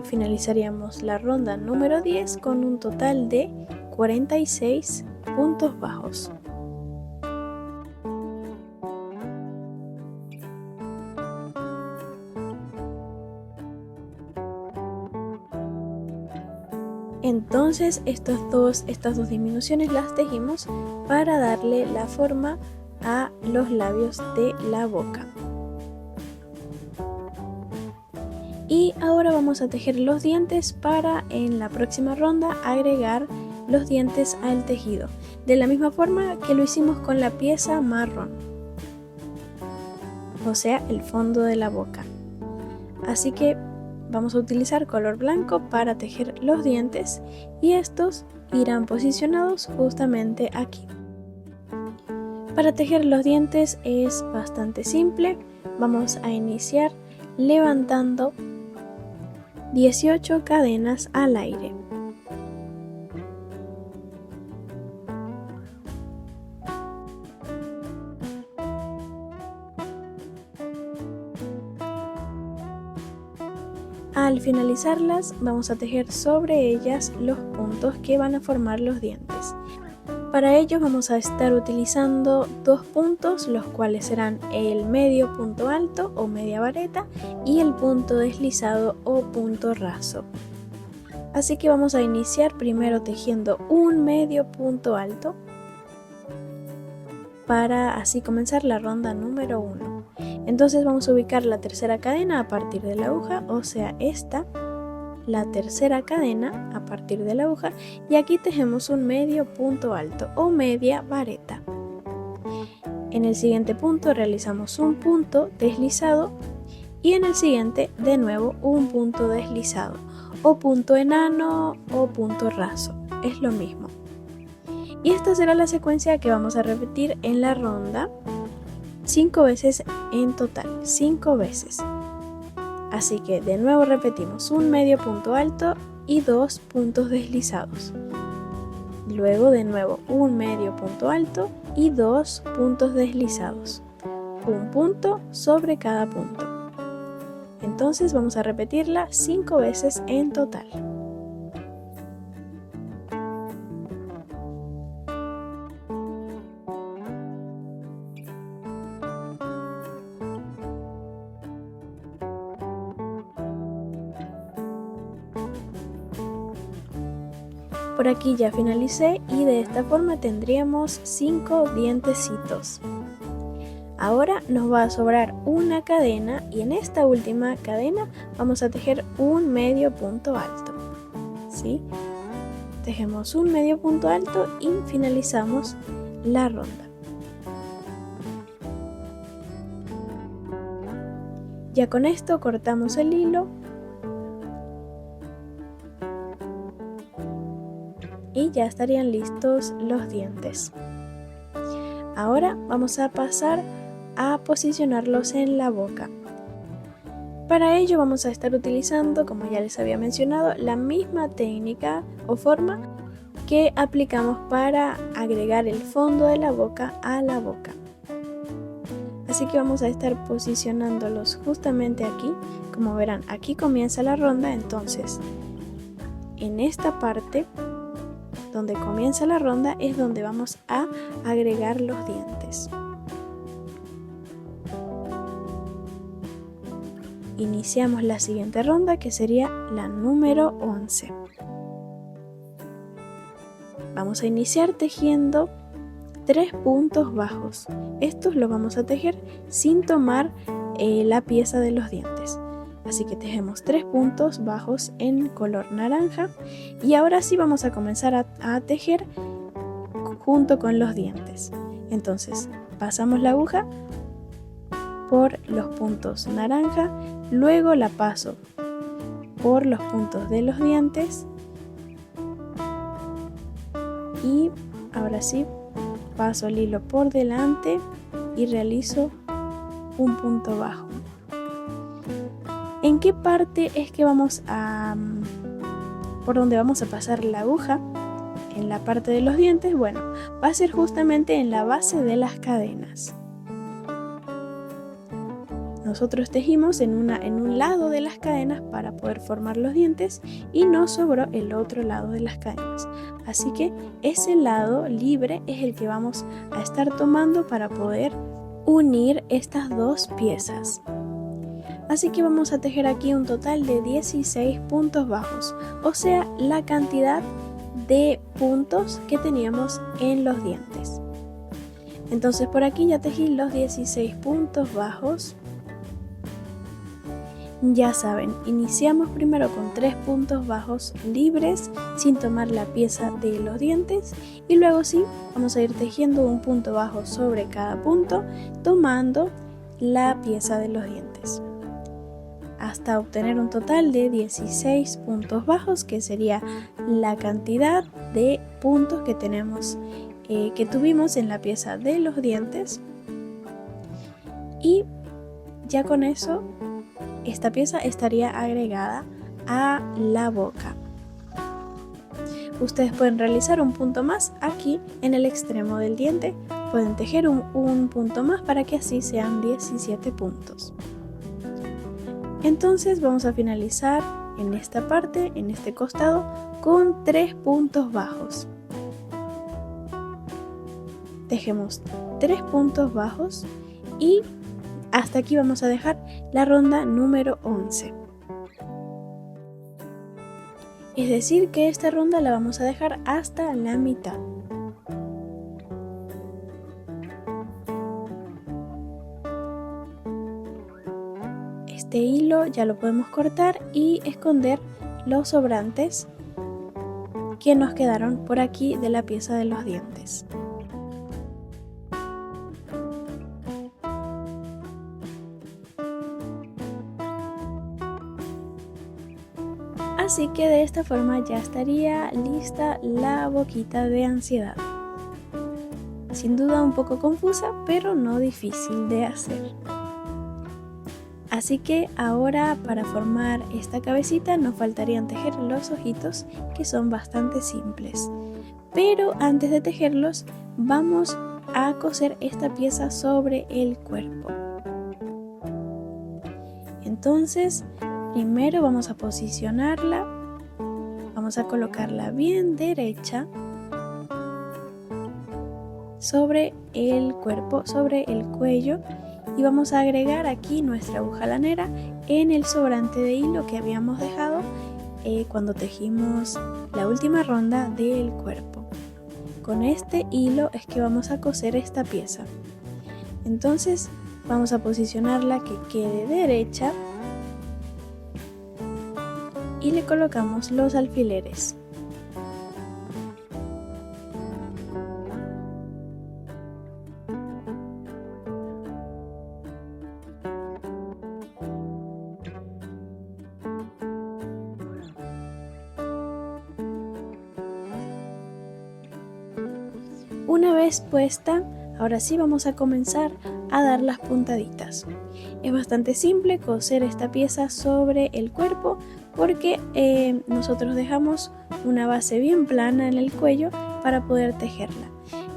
finalizaríamos la ronda número 10 con un total de 46 puntos bajos. Entonces estas dos disminuciones las tejimos para darle la forma a los labios de la boca. Y ahora vamos a tejer los dientes para en la próxima ronda agregar los dientes al tejido, de la misma forma que lo hicimos con la pieza marrón, o sea, el fondo de la boca. Así que vamos a utilizar color blanco para tejer los dientes y estos irán posicionados justamente aquí. Para tejer los dientes es bastante simple. Vamos a iniciar levantando 18 cadenas al aire. Al finalizarlas vamos a tejer sobre ellas los puntos que van a formar los dientes. Para ello vamos a estar utilizando 2 puntos, los cuales serán el medio punto alto o media vareta y el punto deslizado o punto raso. Así que vamos a iniciar primero tejiendo un medio punto alto para así comenzar la ronda número 1. Entonces vamos a ubicar la tercera cadena a partir de la aguja, o sea esta, la tercera cadena a partir de la aguja, y aquí tejemos un medio punto alto o media vareta. En el siguiente punto realizamos un punto deslizado y en el siguiente de nuevo un punto deslizado o punto enano o punto raso, es lo mismo. Y esta será la secuencia que vamos a repetir en la ronda 5 veces en total, 5 veces. Así que de nuevo repetimos un medio punto alto y 2 puntos deslizados. Luego de nuevo un medio punto alto y 2 puntos deslizados. Un punto sobre cada punto. Entonces vamos a repetirla 5 veces en total. Por aquí ya finalicé y de esta forma tendríamos 5 dientecitos. Ahora nos va a sobrar una cadena y en esta última cadena vamos a tejer un medio punto alto. ¿Sí? Tejemos un medio punto alto y finalizamos la ronda. Ya con esto cortamos el hilo y ya estarían listos los dientes. Ahora vamos a pasar a posicionarlos en la boca. Para ello vamos a estar utilizando, como ya les había mencionado, la misma técnica o forma que aplicamos para agregar el fondo de la boca a la boca. Así que vamos a estar posicionándolos justamente aquí. Como verán, aquí comienza la ronda, entonces en esta parte donde comienza la ronda es donde vamos a agregar los dientes. Iniciamos la siguiente ronda, que sería la número 11. Vamos a iniciar tejiendo 3 puntos bajos. Estos los vamos a tejer sin tomar la pieza de los dientes. Así que tejemos 3 puntos bajos en color naranja y ahora sí vamos a comenzar a tejer junto con los dientes. Entonces pasamos la aguja por los puntos naranja, luego la paso por los puntos de los dientes y ahora sí paso el hilo por delante y realizo un punto bajo. ¿En qué parte es que por donde vamos a pasar la aguja? En la parte de los dientes, bueno, va a ser justamente en la base de las cadenas. Nosotros tejimos en un lado de las cadenas para poder formar los dientes y nos sobró el otro lado de las cadenas. Así que ese lado libre es el que vamos a estar tomando para poder unir estas dos piezas. Así que vamos a tejer aquí un total de 16 puntos bajos, o sea, la cantidad de puntos que teníamos en los dientes. Entonces por aquí ya tejí los 16 puntos bajos. Ya saben, iniciamos primero con 3 puntos bajos libres sin tomar la pieza de los dientes y luego sí vamos a ir tejiendo un punto bajo sobre cada punto tomando la pieza de los dientes hasta obtener un total de 16 puntos bajos, que sería la cantidad de puntos que tuvimos en la pieza de los dientes. Y ya con eso esta pieza estaría agregada a la boca. Ustedes pueden realizar un punto más aquí en el extremo del diente, pueden tejer un punto más para que así sean 17 puntos. Entonces vamos a finalizar en esta parte, en este costado, con 3 puntos bajos. Tejemos 3 puntos bajos y hasta aquí vamos a dejar la ronda número 11. Es decir que esta ronda la vamos a dejar hasta la mitad. Este hilo ya lo podemos cortar y esconder los sobrantes que nos quedaron por aquí de la pieza de los dientes. Así que de esta forma ya estaría lista la boquita de ansiedad. Sin duda un poco confusa, pero no difícil de hacer. Así que ahora para formar esta cabecita nos faltarían tejer los ojitos, que son bastante simples. Pero antes de tejerlos vamos a coser esta pieza sobre el cuerpo. Entonces primero vamos a posicionarla, vamos a colocarla bien derecha sobre el cuerpo, sobre el cuello, y vamos a agregar aquí nuestra aguja lanera en el sobrante de hilo que habíamos dejado cuando tejimos la última ronda del cuerpo. Con este hilo es que vamos a coser esta pieza. Entonces vamos a posicionarla que quede derecha y le colocamos los alfileres. Una vez puesta, ahora sí vamos a comenzar a dar las puntaditas. Es bastante simple coser esta pieza sobre el cuerpo porque nosotros dejamos una base bien plana en el cuello para poder tejerla.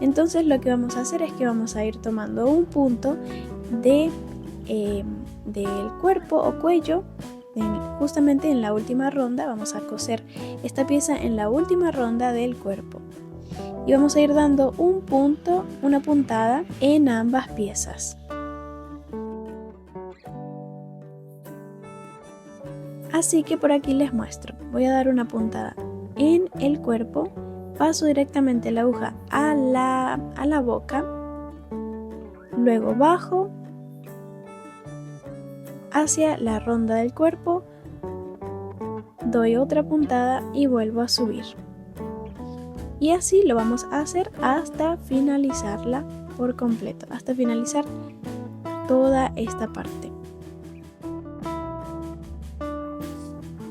Entonces lo que vamos a hacer es que vamos a ir tomando un punto del cuerpo o cuello. Justamente en la última ronda vamos a coser esta pieza en la última ronda del cuerpo. Y vamos a ir dando un punto, una puntada en ambas piezas. Así que por aquí les muestro. Voy a dar una puntada en el cuerpo, paso directamente la aguja a la boca, luego bajo hacia la ronda del cuerpo, doy otra puntada y vuelvo a subir. Y así lo vamos a hacer hasta finalizarla por completo, hasta finalizar toda esta parte.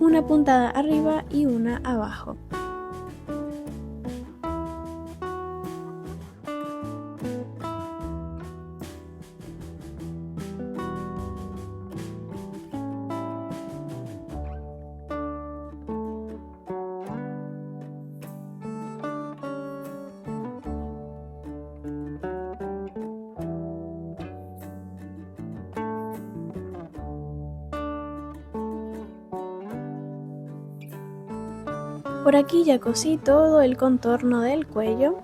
Una puntada arriba y una abajo. Por aquí ya cosí todo el contorno del cuello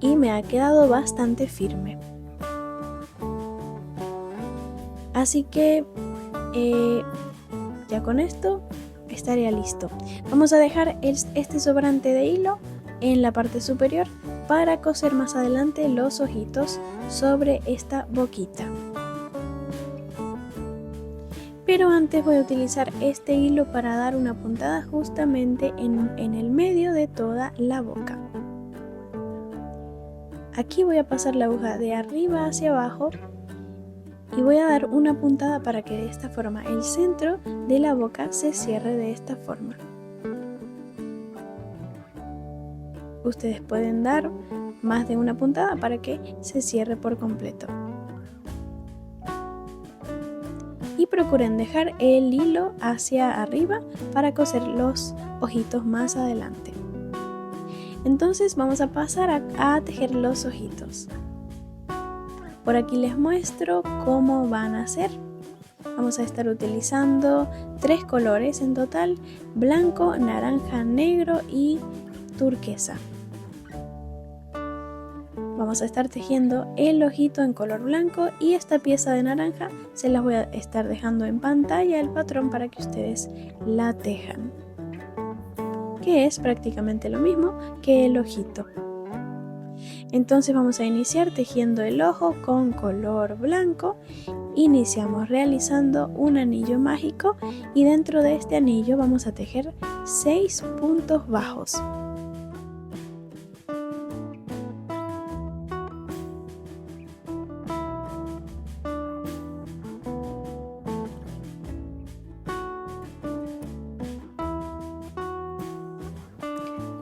y me ha quedado bastante firme. Así que ya con esto estaría listo. Vamos a dejar este sobrante de hilo en la parte superior para coser más adelante los ojitos sobre esta boquita. Pero antes voy a utilizar este hilo para dar una puntada justamente en el medio de toda la boca. Aquí voy a pasar la aguja de arriba hacia abajo y voy a dar una puntada para que de esta forma el centro de la boca se cierre de esta forma. Ustedes pueden dar más de una puntada para que se cierre por completo. Y procuren dejar el hilo hacia arriba para coser los ojitos más adelante. Entonces vamos a pasar a tejer los ojitos. Por aquí les muestro cómo van a hacer. Vamos a estar utilizando 3 colores en total: blanco, naranja, negro y turquesa. vamos a estar tejiendo el ojito en color blanco y esta pieza de naranja se las voy a estar dejando en pantalla el patrón para que ustedes la tejan, que es prácticamente lo mismo que el ojito. Entonces vamos a iniciar tejiendo el ojo con color blanco. Iniciamos realizando un anillo mágico y dentro de este anillo vamos a tejer 6 puntos bajos.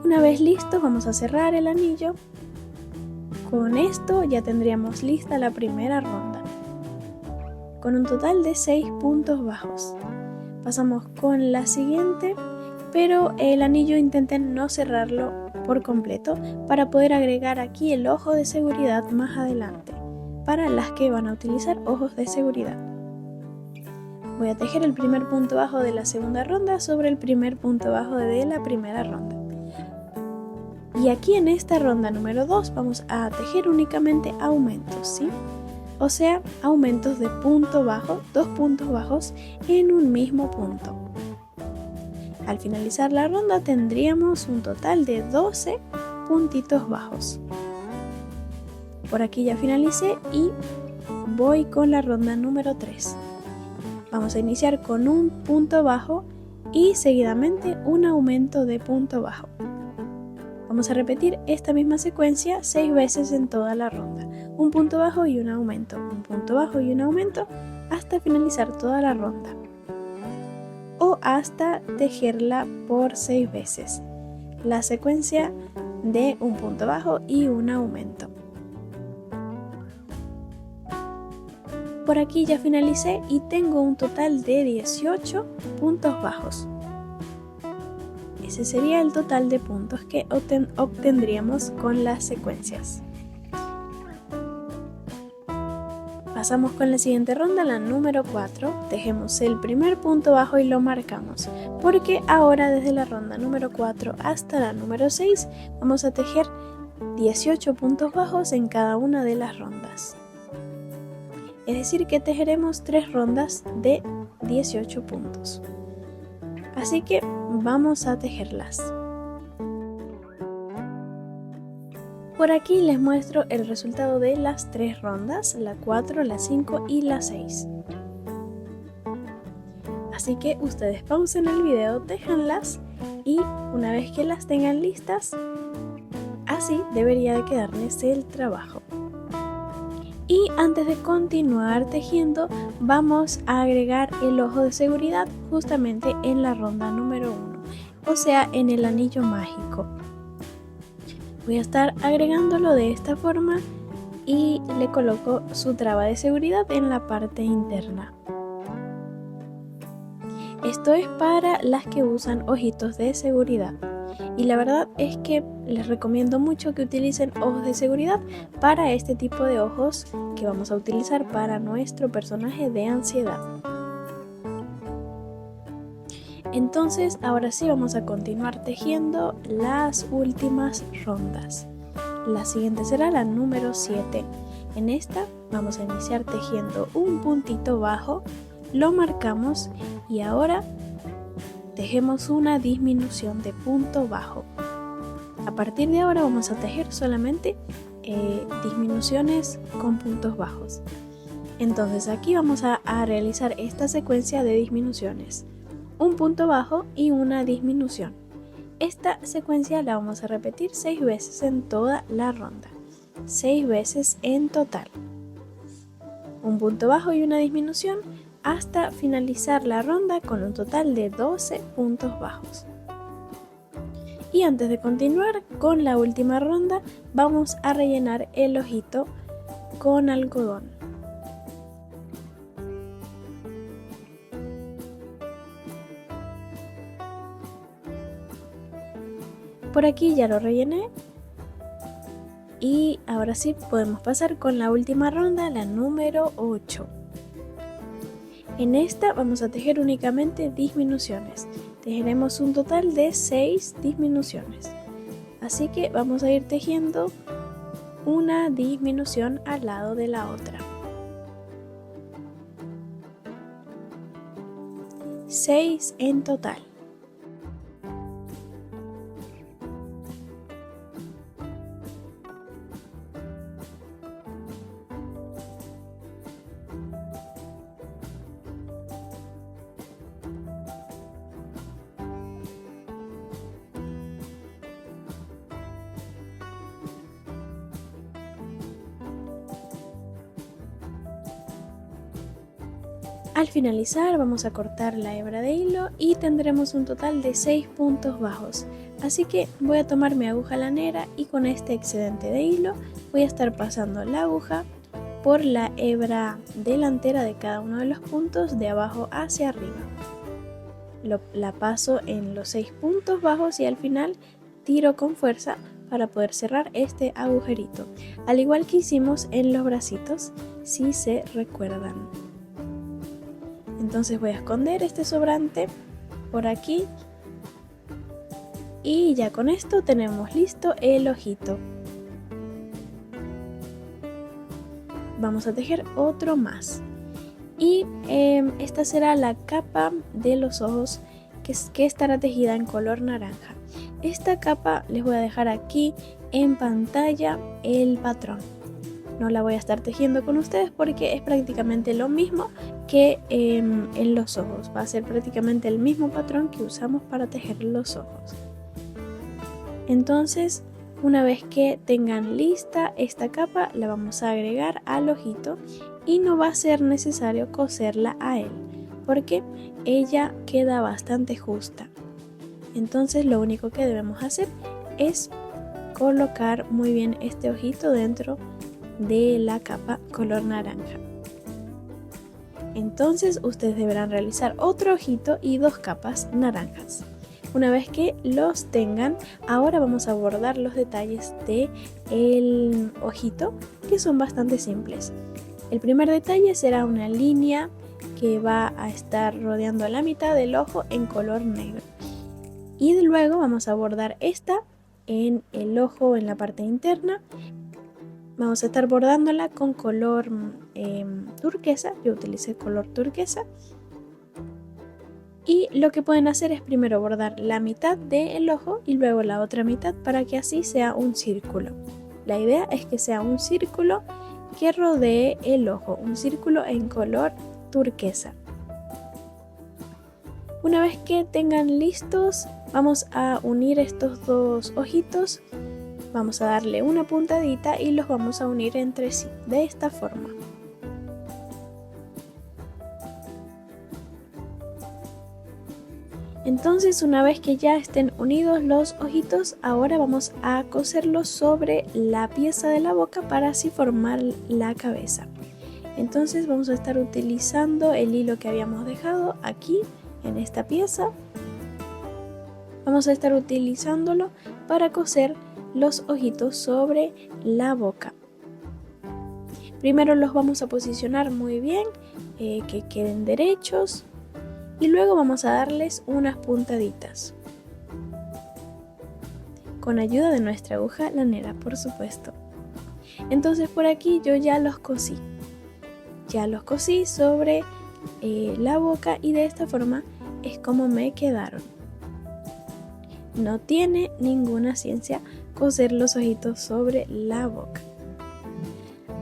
Una vez listos, vamos a cerrar el anillo. Con esto ya tendríamos lista la primera ronda, con un total de 6 puntos bajos. Pasamos con la siguiente, pero el anillo intenten no cerrarlo por completo para poder agregar aquí el ojo de seguridad más adelante, para las que van a utilizar ojos de seguridad. Voy a tejer el primer punto bajo de la segunda ronda sobre el primer punto bajo de la primera ronda. Y aquí en esta ronda número 2 vamos a tejer únicamente aumentos, ¿sí? O sea, aumentos de punto bajo, 2 puntos bajos en un mismo punto. Al finalizar la ronda tendríamos un total de 12 puntitos bajos. Por aquí ya finalicé y voy con la ronda número 3. Vamos a iniciar con un punto bajo y seguidamente un aumento de punto bajo. Vamos a repetir esta misma secuencia 6 veces en toda la ronda. Un punto bajo y un aumento, un punto bajo y un aumento hasta finalizar toda la ronda. O hasta tejerla por 6 veces. La secuencia de un punto bajo y un aumento. Por aquí ya finalicé y tengo un total de 18 puntos bajos. Ese sería el total de puntos que obtendríamos con las secuencias. Pasamos con la siguiente ronda, la número 4. Tejemos el primer punto bajo y lo marcamos, porque ahora desde la ronda número 4 hasta la número 6 vamos a tejer 18 puntos bajos en cada una de las rondas. Es decir que tejeremos 3 rondas de 18 puntos. Así que vamos a tejerlas. Por aquí les muestro el resultado de las 3 rondas, la 4, la 5 y la 6. Así que ustedes pausen el video, déjenlas y una vez que las tengan listas, así debería de quedarles el trabajo. Y antes de continuar tejiendo, vamos a agregar el ojo de seguridad justamente en la ronda número 1, o sea, en el anillo mágico. Voy a estar agregándolo de esta forma y le coloco su traba de seguridad en la parte interna. Esto es para las que usan ojitos de seguridad. Y la verdad es que les recomiendo mucho que utilicen ojos de seguridad para este tipo de ojos que vamos a utilizar para nuestro personaje de ansiedad. Entonces ahora sí vamos a continuar tejiendo las últimas rondas. La siguiente será la número 7. En esta vamos a iniciar tejiendo un puntito bajo, lo marcamos y ahora tejemos una disminución de punto bajo. A partir de ahora vamos a tejer solamente disminuciones con puntos bajos. Entonces aquí vamos a realizar esta secuencia de disminuciones. Un punto bajo y una disminución. Esta secuencia la vamos a repetir 6 veces en toda la ronda. 6 veces en total. Un punto bajo y una disminución hasta finalizar la ronda con un total de 12 puntos bajos. Y antes de continuar con la última ronda, vamos a rellenar el ojito con algodón. Por aquí ya lo rellené. Y ahora sí podemos pasar con la última ronda, la número 8. En esta vamos a tejer únicamente disminuciones. Tejeremos un total de 6 disminuciones. Así que vamos a ir tejiendo una disminución al lado de la otra. 6 en total. Al finalizar vamos a cortar la hebra de hilo y tendremos un total de 6 puntos bajos. Así que voy a tomar mi aguja lanera y con este excedente de hilo voy a estar pasando la aguja por la hebra delantera de cada uno de los puntos de abajo hacia arriba. La paso en los 6 puntos bajos y al final tiro con fuerza para poder cerrar este agujerito, al igual que hicimos en los bracitos, si se recuerdan. Entonces voy a esconder este sobrante por aquí y ya con esto tenemos listo el ojito. Vamos a tejer otro más y esta será la capa de los ojos que estará tejida en color naranja. Esta capa les voy a dejar aquí en pantalla el patrón. No la voy a estar tejiendo con ustedes porque es prácticamente lo mismo que en los ojos. Va a ser prácticamente el mismo patrón que usamos para tejer los ojos. Entonces, una vez que tengan lista esta capa, la vamos a agregar al ojito y no va a ser necesario coserla a él porque ella queda bastante justa. Entonces, lo único que debemos hacer es colocar muy bien este ojito dentro de la capa color naranja. Entonces ustedes deberán realizar otro ojito y 2 capas naranjas. Una vez que los tengan, ahora vamos a bordar los detalles del ojito, que son bastante simples. El primer detalle será una línea que va a estar rodeando la mitad del ojo en color negro. Y luego vamos a bordar esta en el ojo en la parte interna. Vamos a estar bordándola con color turquesa. Yo utilicé color turquesa. Y lo que pueden hacer es primero bordar la mitad del ojo y luego la otra mitad para que así sea un círculo. La idea es que sea un círculo que rodee el ojo, un círculo en color turquesa. Una vez que tengan listos, vamos a unir estos dos ojitos. Vamos a darle una puntadita y los vamos a unir entre sí, de esta forma. Entonces, una vez que ya estén unidos los ojitos, ahora vamos a coserlos sobre la pieza de la boca para así formar la cabeza. Entonces vamos a estar utilizando el hilo que habíamos dejado aquí en esta pieza. Vamos a estar utilizándolo para coser los ojitos sobre la boca. Primero los vamos a posicionar muy bien, que queden derechos, y luego vamos a darles unas puntaditas con ayuda de nuestra aguja lanera, por supuesto. Entonces por aquí yo ya los cosí sobre la boca y de esta forma es como me quedaron. No tiene ninguna ciencia coser los ojitos sobre la boca.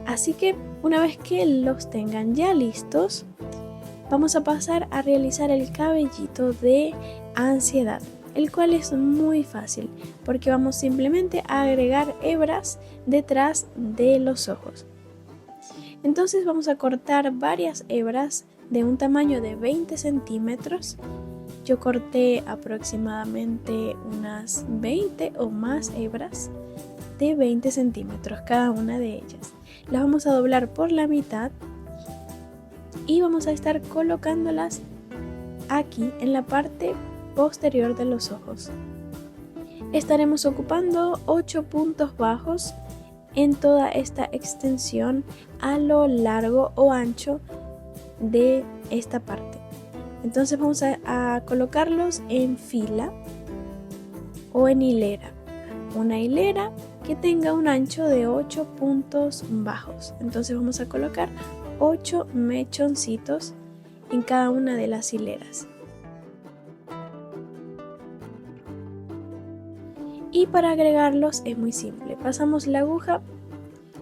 Así que una vez que los tengan ya listos, vamos a pasar a realizar el cabellito de ansiedad, el cual es muy fácil porque vamos simplemente a agregar hebras detrás de los ojos. Entonces vamos a cortar varias hebras de un tamaño de 20 centímetros. Yo corté aproximadamente unas 20 o más hebras de 20 centímetros cada una de ellas. Las vamos a doblar por la mitad y vamos a estar colocándolas aquí en la parte posterior de los ojos. Estaremos ocupando 8 puntos bajos en toda esta extensión a lo largo o ancho de esta parte. Entonces vamos a colocarlos en fila o en hilera. Una hilera que tenga un ancho de 8 puntos bajos. Entonces vamos a colocar 8 mechoncitos en cada una de las hileras. Y para agregarlos es muy simple. Pasamos la aguja,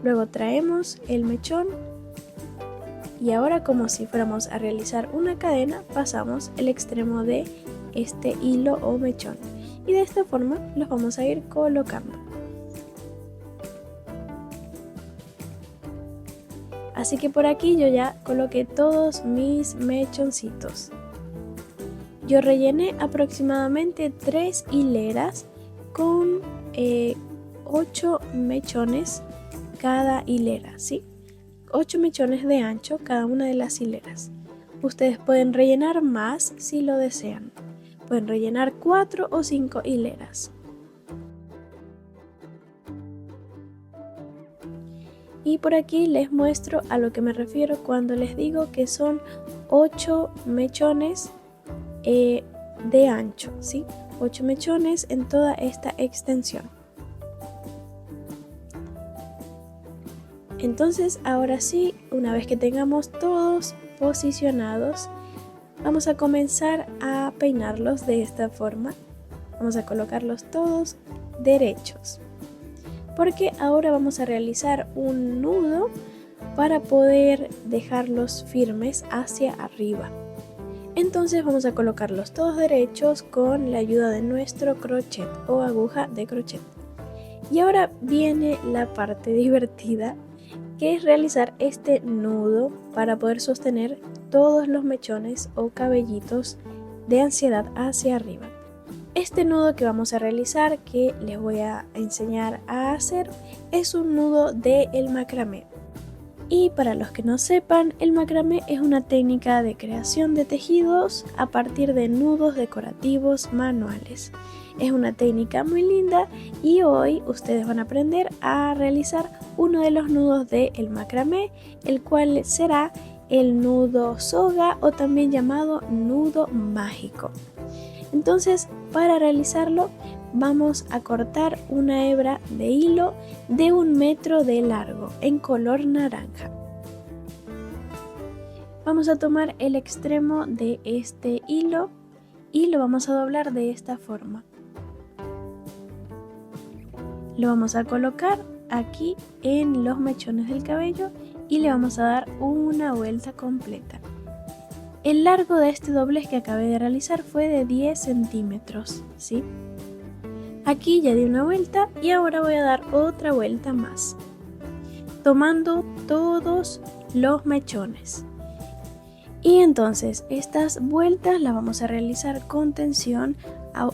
luego traemos el mechón y ahora, como si fuéramos a realizar una cadena, pasamos el extremo de este hilo o mechón. Y de esta forma los vamos a ir colocando. Así que por aquí yo ya coloqué todos mis mechoncitos. Yo rellené aproximadamente 3 hileras con 8 mechones cada hilera, ¿sí? 8 mechones de ancho cada una de las hileras. Ustedes pueden rellenar más si lo desean. Pueden rellenar 4 o 5 hileras. Y por aquí les muestro a lo que me refiero cuando les digo que son 8 mechones de ancho, ¿sí? 8 mechones en toda esta extensión. Entonces, ahora sí, una vez que tengamos todos posicionados, vamos a comenzar a peinarlos de esta forma. Vamos a colocarlos todos derechos, porque ahora vamos a realizar un nudo para poder dejarlos firmes hacia arriba. Entonces vamos a colocarlos todos derechos con la ayuda de nuestro crochet o aguja de crochet. Y ahora viene la parte divertida, que es realizar este nudo para poder sostener todos los mechones o cabellitos de ansiedad hacia arriba. Este nudo que vamos a realizar, que les voy a enseñar a hacer, es un nudo del macramé. Y para los que no sepan, el macramé es una técnica de creación de tejidos a partir de nudos decorativos manuales. Es una técnica muy linda y hoy ustedes van a aprender a realizar uno de los nudos del macramé, el cual será el nudo soga o también llamado nudo mágico. Entonces, para realizarlo vamos a cortar una hebra de hilo de 1 metro de largo en color naranja. Vamos a tomar el extremo de este hilo y lo vamos a doblar de esta forma. Lo vamos a colocar aquí en los mechones del cabello y le vamos a dar una vuelta completa. El largo de este doblez que acabé de realizar fue de 10 centímetros, ¿sí? Aquí ya di una vuelta y ahora voy a dar otra vuelta más, tomando todos los mechones. Y entonces estas vueltas las vamos a realizar con tensión,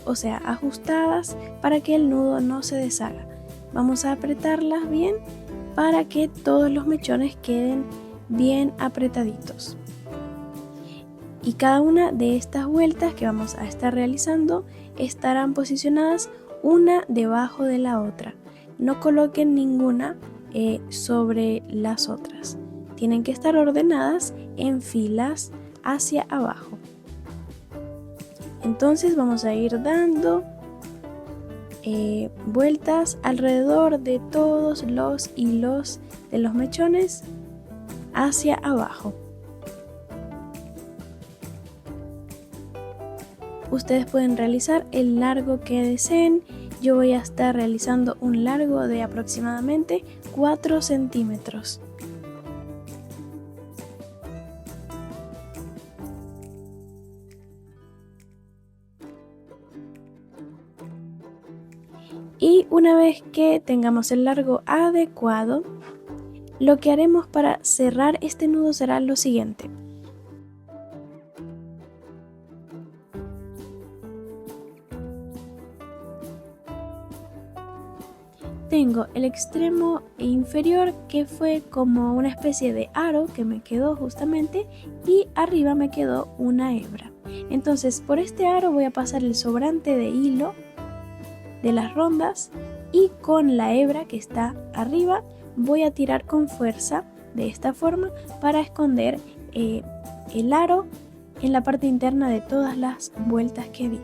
o sea, ajustadas para que el nudo no se deshaga. Vamos a apretarlas bien para que todos los mechones queden bien apretaditos. Y cada una de estas vueltas que vamos a estar realizando estarán posicionadas una debajo de la otra. No coloquen ninguna sobre las otras. Tienen que estar ordenadas en filas hacia abajo. Entonces vamos a ir dando vueltas alrededor de todos los hilos de los mechones hacia abajo. Ustedes pueden realizar el largo que deseen. Yo voy a estar realizando un largo de aproximadamente 4 centímetros. Y una vez que tengamos el largo adecuado, lo que haremos para cerrar este nudo será lo siguiente. Tengo el extremo inferior que fue como una especie de aro que me quedó justamente y arriba me quedó una hebra. Entonces por este aro voy a pasar el sobrante de hilo de las rondas y con la hebra que está arriba voy a tirar con fuerza de esta forma para esconder el aro en la parte interna de todas las vueltas que di.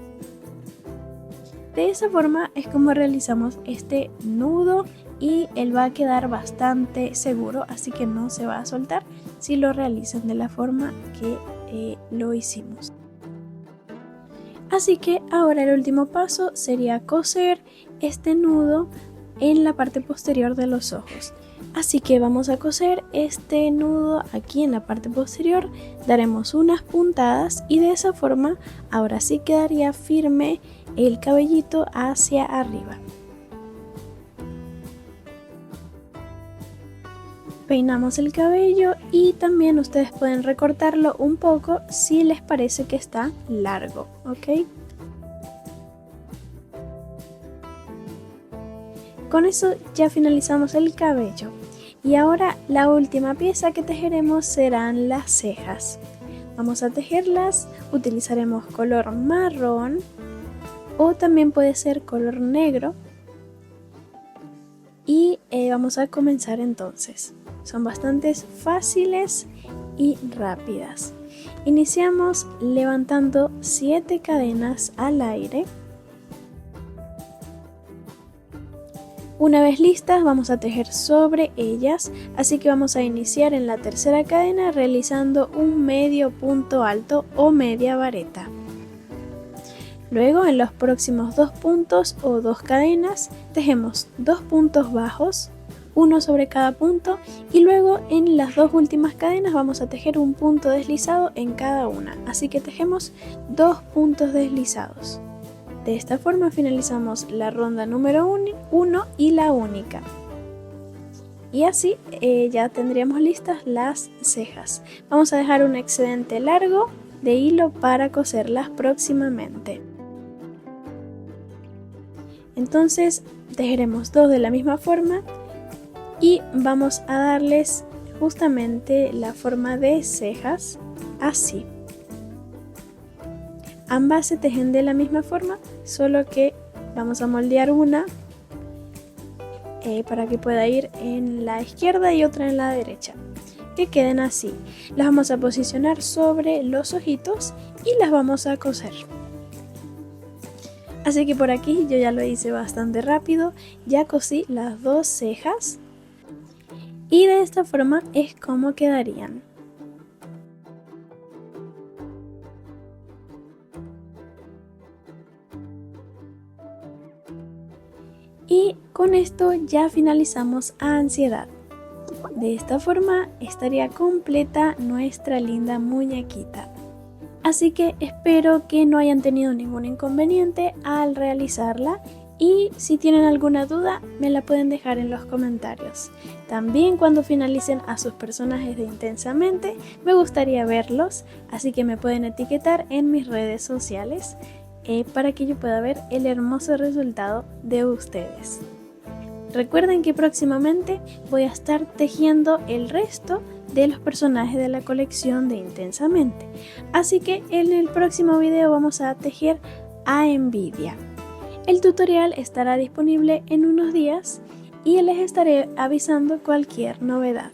De esa forma es como realizamos este nudo y él va a quedar bastante seguro, así que no se va a soltar si lo realizan de la forma que lo hicimos. Así que ahora el último paso sería coser este nudo en la parte posterior de los ojos. Así que vamos a coser este nudo aquí en la parte posterior, daremos unas puntadas y de esa forma ahora sí quedaría firme el cabellito hacia arriba. Peinamos el cabello y también ustedes pueden recortarlo un poco si les parece que está largo, ¿ok? Con eso ya finalizamos el cabello y ahora la última pieza que tejeremos serán las cejas. Vamos a tejerlas, utilizaremos color marrón o también puede ser color negro y vamos a comenzar entonces. Son bastante fáciles y rápidas. Iniciamos levantando 7 cadenas al aire. Una vez listas vamos a tejer sobre ellas, así que vamos a iniciar en la tercera cadena realizando un medio punto alto o media vareta. Luego en los próximos 2 puntos o 2 cadenas tejemos 2 puntos bajos, uno sobre cada punto y luego en las 2 últimas cadenas vamos a tejer un punto deslizado en cada una, así que tejemos 2 puntos deslizados. De esta forma finalizamos la ronda número 1 y la única. Y así ya tendríamos listas las cejas. Vamos a dejar un excedente largo de hilo para coserlas próximamente. Entonces tejeremos 2 de la misma forma y vamos a darles justamente la forma de cejas, así. Ambas se tejen de la misma forma, solo que vamos a moldear una para que pueda ir en la izquierda y otra en la derecha. Que queden así. Las vamos a posicionar sobre los ojitos y las vamos a coser. Así que por aquí yo ya lo hice bastante rápido, ya cosí las 2 cejas. Y de esta forma es como quedarían. Y con esto ya finalizamos Ansiedad. De esta forma estaría completa nuestra linda muñequita. Así que espero que no hayan tenido ningún inconveniente al realizarla. Y si tienen alguna duda me la pueden dejar en los comentarios. También cuando finalicen a sus personajes de Intensamente me gustaría verlos, así que me pueden etiquetar en mis redes sociales para que yo pueda ver el hermoso resultado de ustedes. Recuerden que próximamente voy a estar tejiendo el resto de los personajes de la colección de Intensamente, así que en el próximo video vamos a tejer a Envidia. El tutorial estará disponible en unos días y les estaré avisando cualquier novedad.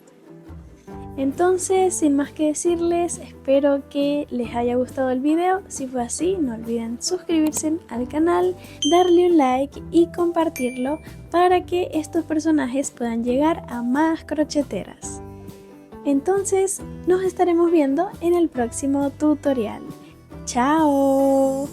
Entonces, sin más que decirles, espero que les haya gustado el video. Si fue así, no olviden suscribirse al canal, darle un like y compartirlo para que estos personajes puedan llegar a más crocheteras. Entonces, nos estaremos viendo en el próximo tutorial. ¡Chao!